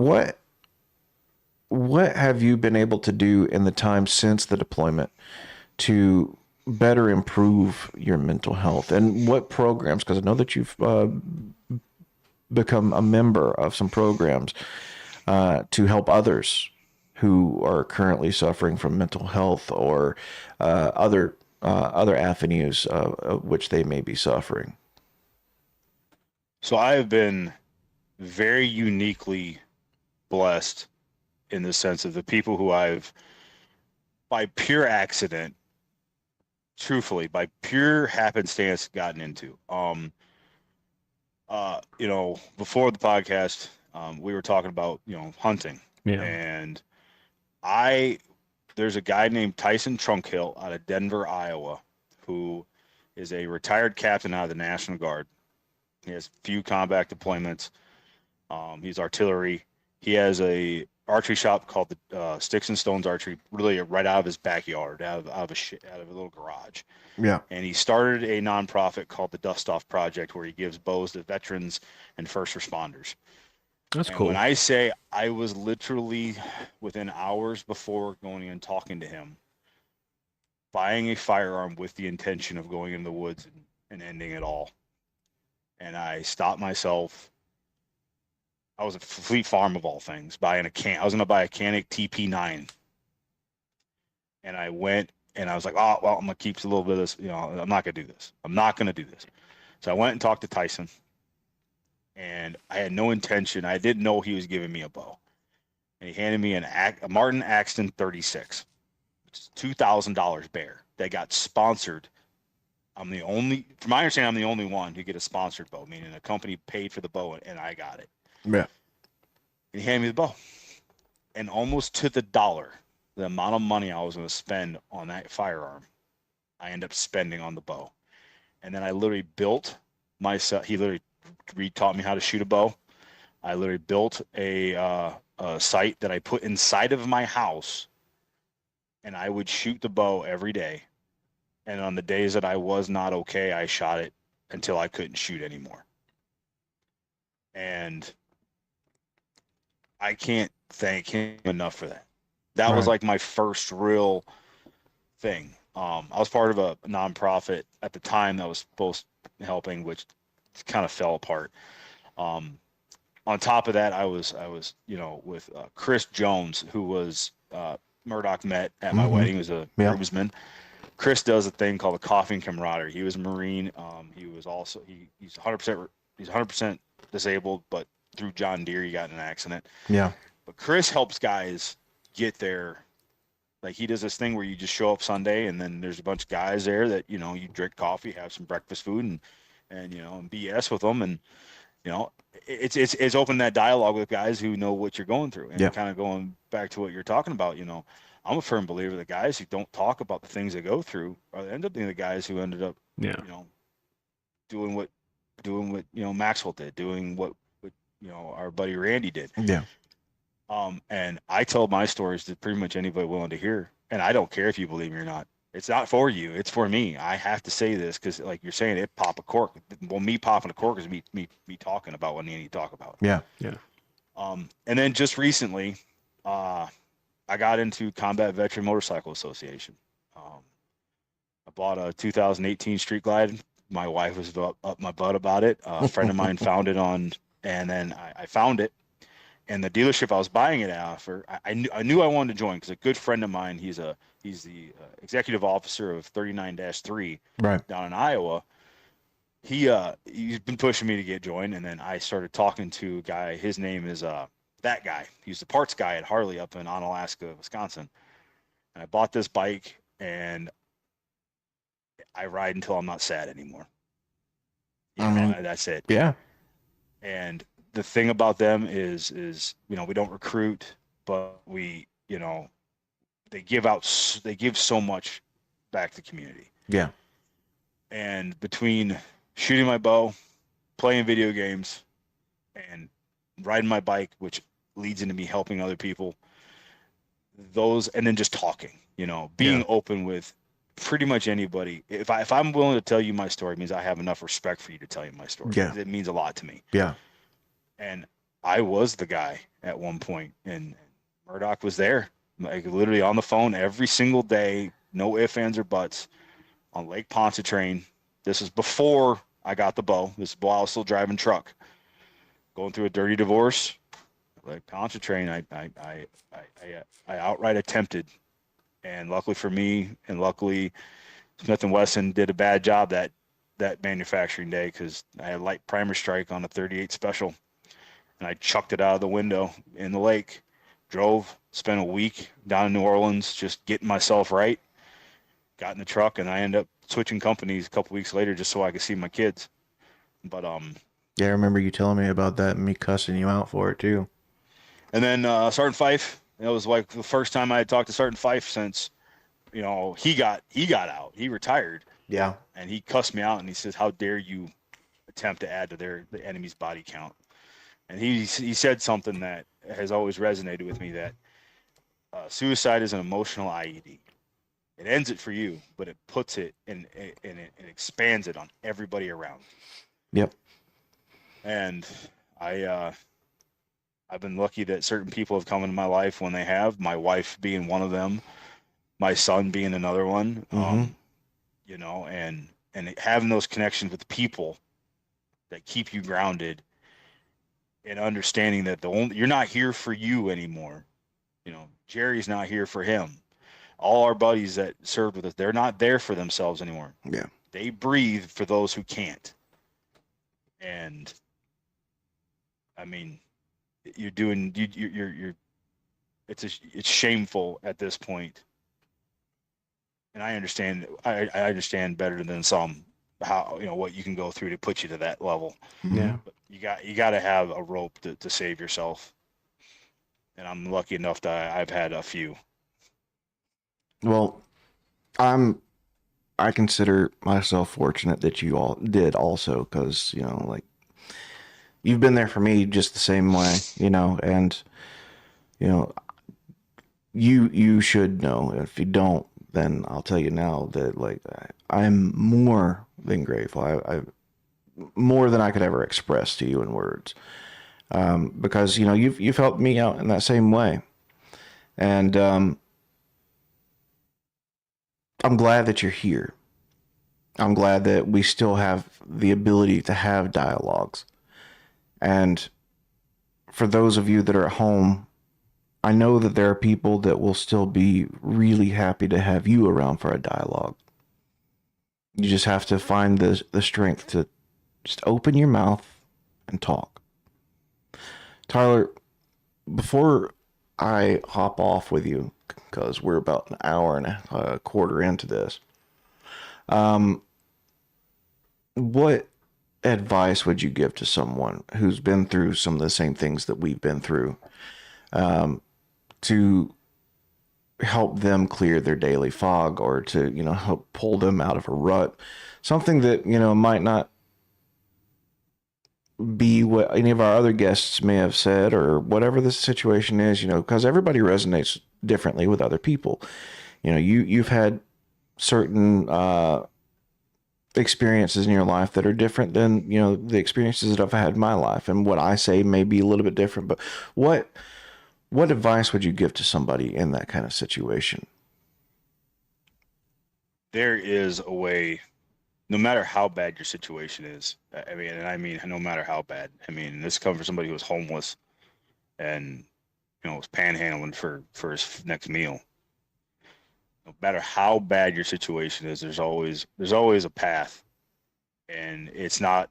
what have you been able to do in the time since the deployment to better improve your mental health? And what programs, because I know that you've become a member of some programs to help others who are currently suffering from mental health or other avenues of which they may be suffering. So I have been very uniquely blessed in the sense of the people who I've, by pure accident, truthfully, by pure happenstance, gotten into. Before the podcast, we were talking about, hunting. Yeah. And I, there's a guy named Tyson Trunkhill out of Denver, Iowa, who is a retired captain out of the National Guard. He has few combat deployments. He's artillery. He has a archery shop called the Sticks and Stones Archery, really right out of his backyard, out of a little garage. Yeah. And he started a nonprofit called the Dust Off Project, where he gives bows to veterans and first responders. That's And cool. when I say I was literally within hours before going and talking to him, buying a firearm with the intention of going in the woods and ending it all. And I stopped myself. I was at Fleet Farm of all things, buying a can. I was going to buy a Canik TP9. And I went and I was like, oh, well, I'm going to keep a little bit of this. I'm not going to do this. I'm not going to do this. So I went and talked to Tyson. And I had no intention. I didn't know he was giving me a bow. And he handed me a Martin Axton 36, which is $2,000 bear that got sponsored. From my understanding, I'm the only one who get a sponsored bow, meaning a company paid for the bow and I got it. Yeah. And he handed me the bow. And almost to the dollar, the amount of money I was going to spend on that firearm, I ended up spending on the bow. And then I literally built myself. He literally taught me how to shoot a bow. I literally built a sight that I put inside of my house, and I would shoot the bow every day. And on the days that I was not okay, I shot it until I couldn't shoot anymore. And I can't thank him enough for that. That was Right. like my first real thing. I was part of a nonprofit at the time that was supposed to helping, which kind of fell apart. On top of that, I was with Chris Jones, who was Murdock met at my wedding. He was a Yeah. groomsman. Chris does a thing called a coffee and camaraderie. He was a Marine. He was also he's 100% disabled, but through John Deere he got in an accident. Yeah. But Chris helps guys get there. Like he does this thing where you just show up Sunday, and then there's a bunch of guys there that you drink coffee, have some breakfast food, and BS with them, and it's open that dialogue with guys who know what you're going through, and Yeah. kind of going back to what you're talking about. I'm a firm believer that guys who don't talk about the things they go through end up being the guys who ended up, Yeah. doing what Maxwell did, doing what our buddy Randy did. Yeah. And I tell my stories to pretty much anybody willing to hear, and I don't care if you believe me or not. It's not for you. It's for me. I have to say this because, like you're saying, it pop a cork. Well, me popping a cork is me talking about what I need to talk about. Yeah. Yeah. And then just recently, I got into Combat Veteran Motorcycle Association. I bought a 2018 Street Glide. My wife was up my butt about it. A friend of mine found it and then I found it. And the dealership I was buying it after, I knew I wanted to join because a good friend of mine, he's the executive officer of 39-3 Right. down in Iowa. He's been pushing me to get joined, and then I started talking to a guy. His name is that guy. He's the parts guy at Harley up in Onalaska, Wisconsin. And I bought this bike, and I ride until I'm not sad anymore. That's it. Yeah. And the thing about them is we don't recruit, but they give so much back to the community. Yeah. And between shooting my bow, playing video games, and riding my bike, which leads into me helping other people, and then just talking, being open with pretty much anybody. If I'm willing to tell you my story, it means I have enough respect for you to tell you my story. Yeah. It means a lot to me. Yeah. And I was the guy at one point, and Murdock was there, like literally on the phone every single day, no ifs, ands, or buts, on Lake Pontchartrain. This is before I got the bow. This is while I was still driving truck, going through a dirty divorce. Lake Pontchartrain, I outright attempted, and luckily for me, and luckily Smith & Wesson did a bad job that that manufacturing day because I had light primer strike on a 38 special, and I chucked it out of the window in the lake. Drove, spent a week down in New Orleans just getting myself right. Got in the truck, and I ended up switching companies a couple weeks later just so I could see my kids. But Yeah, I remember you telling me about that and me cussing you out for it too. and then Sergeant Fife. It was like the first time I had talked to Sergeant Fife since he got out. He retired, Yeah. and he cussed me out, and he says, "How dare you attempt to add to the enemy's body count?" And he said something that has always resonated with me, that suicide is an emotional IED. It ends it for you, but it puts it and it expands it on everybody around. Yep. And I've been lucky that certain people have come into my life when they have. My wife being one of them, my son being another one. Mhm. And having those connections with people that keep you grounded, and understanding that you're not here for you anymore. Jerry's not here for him. All our buddies that served with us, they're not there for themselves anymore. Yeah. They breathe for those who can't. And I mean, you're doing you're it's shameful at this point. And I understand better than some how what you can go through to put you to that level. Yeah. But you got to have a rope to save yourself. And I'm lucky enough that I've had a few. Well, I consider myself fortunate that you all did also, because like, you've been there for me just the same way, and you know you should know. If you don't, then I'll tell you now that, like, I'm more than grateful. I more than I could ever express to you in words, because you've helped me out in that same way, and I'm glad that you're here. I'm glad that we still have the ability to have dialogues. And for those of you that are at home, I know that there are people that will still be really happy to have you around for a dialogue. You just have to find the strength to just open your mouth and talk. Tyler, before I hop off with you, because we're about an hour and a quarter into this, what advice would you give to someone who's been through some of the same things that we've been through, to help them clear their daily fog, or to help pull them out of a rut, something that might not be what any of our other guests may have said, or whatever the situation is, because everybody resonates differently with other people. You've had certain experiences in your life that are different than the experiences that I've had in my life, and what I say may be a little bit different. But what advice would you give to somebody in that kind of situation? There is a way, no matter how bad your situation is. I mean, no matter how bad. I mean, this comes from somebody who was homeless and was panhandling for his next meal. No matter how bad your situation is, there's always a path, and it's not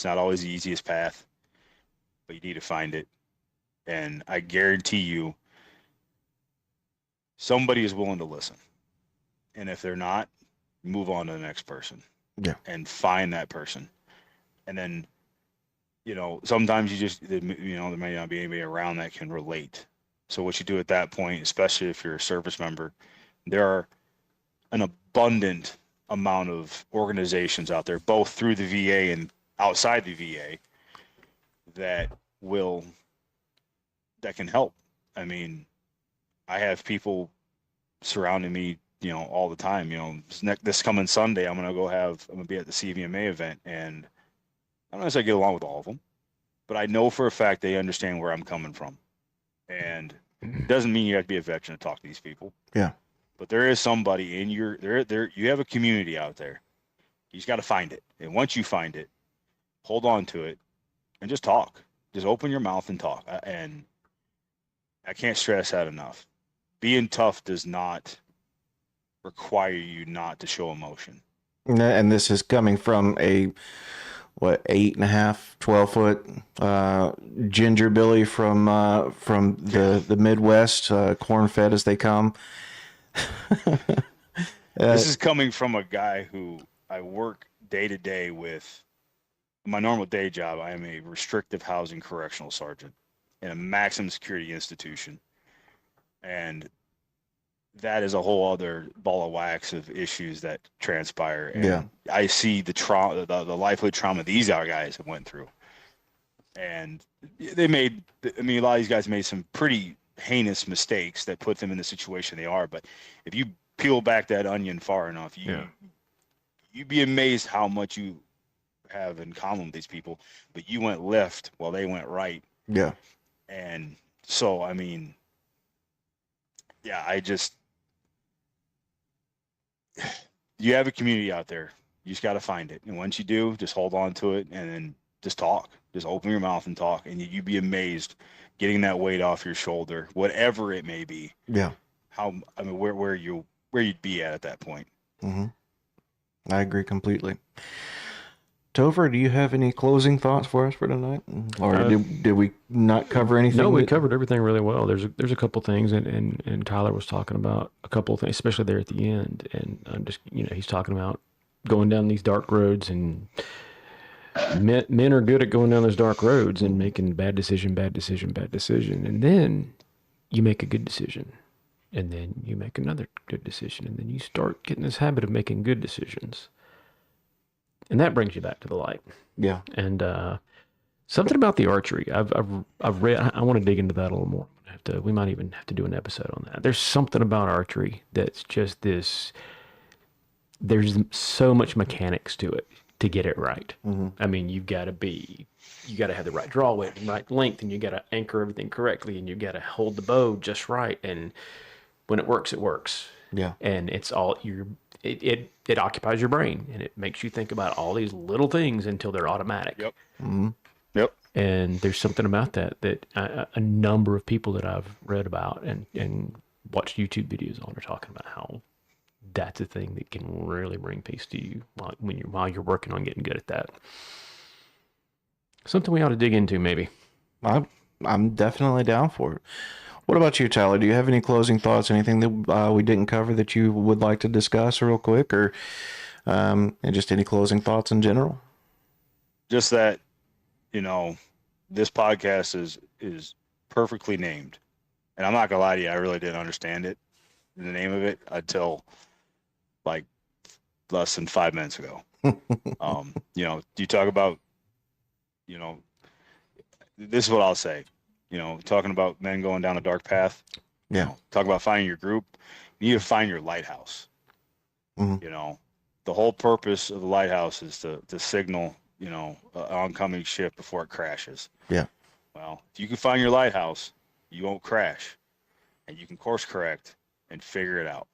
always the easiest path, but you need to find it. And I guarantee you, somebody is willing to listen. And if they're not, move on to the next person. Yeah. And find that person. And then, sometimes there may not be anybody around that can relate. So what you do at that point, especially if you're a service member, there are an abundant amount of organizations out there, both through the VA and outside the VA, that can help. I mean, I have people surrounding me, all the time. This coming Sunday, I'm gonna be at the CVMA event, and I don't necessarily get along with all of them, but I know for a fact they understand where I'm coming from. And it doesn't mean you have to be a veteran to talk to these people. Yeah. But there is somebody in you have a community out there. You just got to find it. And once you find it, hold on to it and just talk. Just open your mouth and talk. And I can't stress that enough. Being tough does not require you not to show emotion. And this is coming from a, what, 8.5, 12-foot ginger Billy from the Midwest, corn fed as they come. This is coming from a guy who I work day to day with. My normal day job, I am a restrictive housing correctional sergeant in a maximum security institution. And that is a whole other ball of wax of issues that transpire. And Yeah. I see the trauma, the livelihood trauma these our guys have went through. And they made, I mean, a lot of these guys made some pretty heinous mistakes that put them in the situation they are. But if you peel back that onion far enough, you'd be amazed how much you have in common with these people. But you went left while they went right. Yeah. And so, I mean, yeah, you have a community out there. You just got to find it. And once you do, just hold on to it and then just talk. Just open your mouth and talk. And you'd be amazed getting that weight off your shoulder, whatever it may be. Yeah. Where you'd be at that point. Mm-hmm. I agree completely. Topher, do you have any closing thoughts for us for tonight? Or did we not cover anything? No, we covered everything really well. There's a couple things, and Tyler was talking about a couple of things, especially there at the end. And I'm just, he's talking about going down these dark roads, and men are good at going down those dark roads and making bad decision, and then you make a good decision, and then you make another good decision, and then you start getting this habit of making good decisions. And that brings you back to the light. Yeah. And something about the archery. I've read. I want to dig into that a little more. We might even have to do an episode on that. There's something about archery that's just this. There's so much mechanics to it to get it right. Mm-hmm. I mean, you got to have the right draw weight and right length, and you got to anchor everything correctly, and you got to hold the bow just right. And when it works, it works. Yeah. And it's all it occupies your brain, and it makes you think about all these little things until they're automatic. Yep. Mm-hmm. Yep. And there's something about that a number of people that I've read about and watched YouTube videos on are talking about how that's a thing that can really bring peace to you while you're working on getting good at that. Something we ought to dig into, maybe. I'm definitely down for it. What about you, Tyler? Do you have any closing thoughts? Anything that we didn't cover that you would like to discuss real quick, or and just any closing thoughts in general? Just that, this podcast is perfectly named, and I'm not gonna lie to you, I really didn't understand it, the name of it, until like less than 5 minutes ago. You talk about, this is what I'll say. Talking about men going down a dark path. Yeah. Talk about finding your group. You need to find your lighthouse. Mm-hmm. The whole purpose of the lighthouse is to signal, an oncoming ship before it crashes. Yeah. Well, if you can find your lighthouse, you won't crash, and you can course correct and figure it out.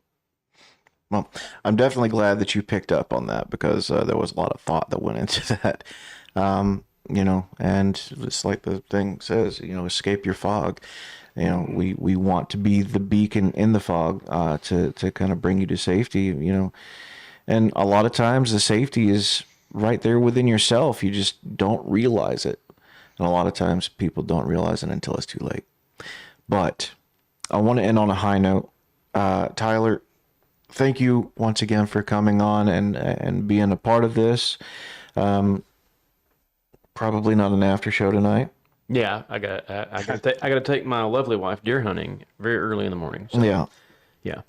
Well, I'm definitely glad that you picked up on that, because there was a lot of thought that went into that. And it's like the thing says, escape your fog. We want to be the beacon in the fog, to kind of bring you to safety, and a lot of times the safety is right there within yourself. You just don't realize it. And a lot of times people don't realize it until it's too late. But I want to end on a high note. Tyler, thank you once again for coming on and being a part of this. Probably not an after show tonight. Yeah, I got to take my lovely wife deer hunting very early in the morning. So, Yeah. yeah.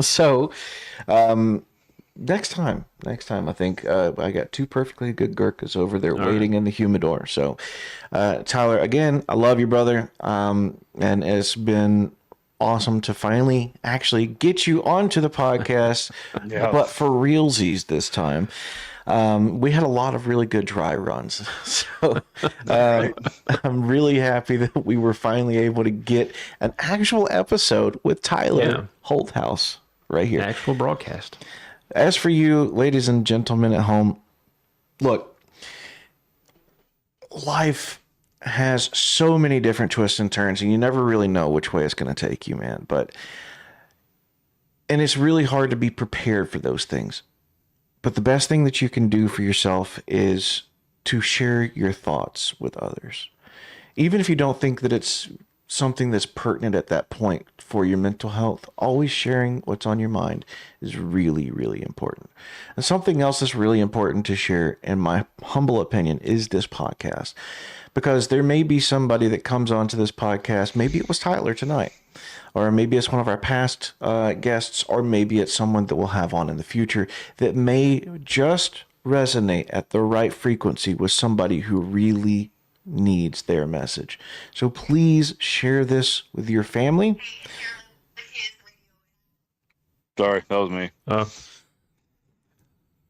So, next time, I think I got 2 perfectly good Gurkhas over there waiting in the humidor. So, Tyler, again, I love you, brother. And it's been awesome to finally actually get you onto the podcast, but for realsies this time. We had a lot of really good dry runs, so I'm really happy that we were finally able to get an actual episode with Tyler Holthaus right here. An actual broadcast. As for you, ladies and gentlemen at home, look, life has so many different twists and turns, and you never really know which way it's going to take you, man. And it's really hard to be prepared for those things. But the best thing that you can do for yourself is to share your thoughts with others. Even if you don't think that it's something that's pertinent at that point for your mental health, always sharing what's on your mind is really, really important. And something else that's really important to share, in my humble opinion, is this podcast. Because there may be somebody that comes onto this podcast, maybe it was Tyler tonight, or maybe it's one of our past guests, or maybe it's someone that we'll have on in the future that may just resonate at the right frequency with somebody who really needs their message. So please share this with your family. Sorry, that was me.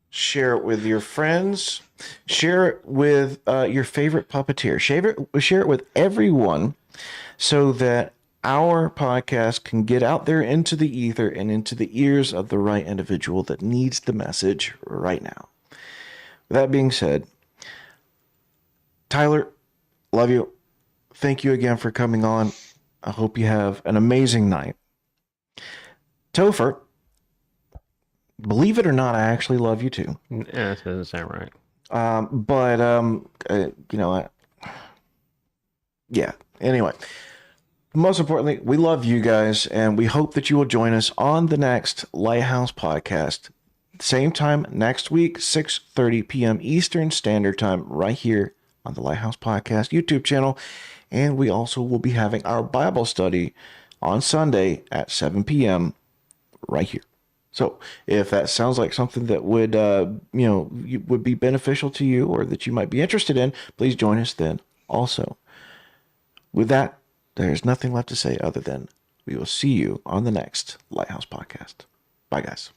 Share it with your friends. Share it with your favorite puppeteer. Share it with everyone so that our podcast can get out there into the ether and into the ears of the right individual that needs the message right now. With that being said, Tyler, love you. Thank you again for coming on. I hope you have an amazing night. Topher, believe it or not, I actually love you too. That doesn't sound right. Yeah. Anyway, most importantly, we love you guys, and we hope that you will join us on the next Lighthouse podcast. Same time next week, 6:30 p.m. Eastern Standard Time, right here on the Lighthouse Podcast YouTube channel. And we also will be having our Bible study on Sunday at 7 p.m. right here. So if that sounds like something that would, would be beneficial to you, or that you might be interested in, please join us then also. With that, there's nothing left to say other than we will see you on the next Lighthouse Podcast. Bye, guys.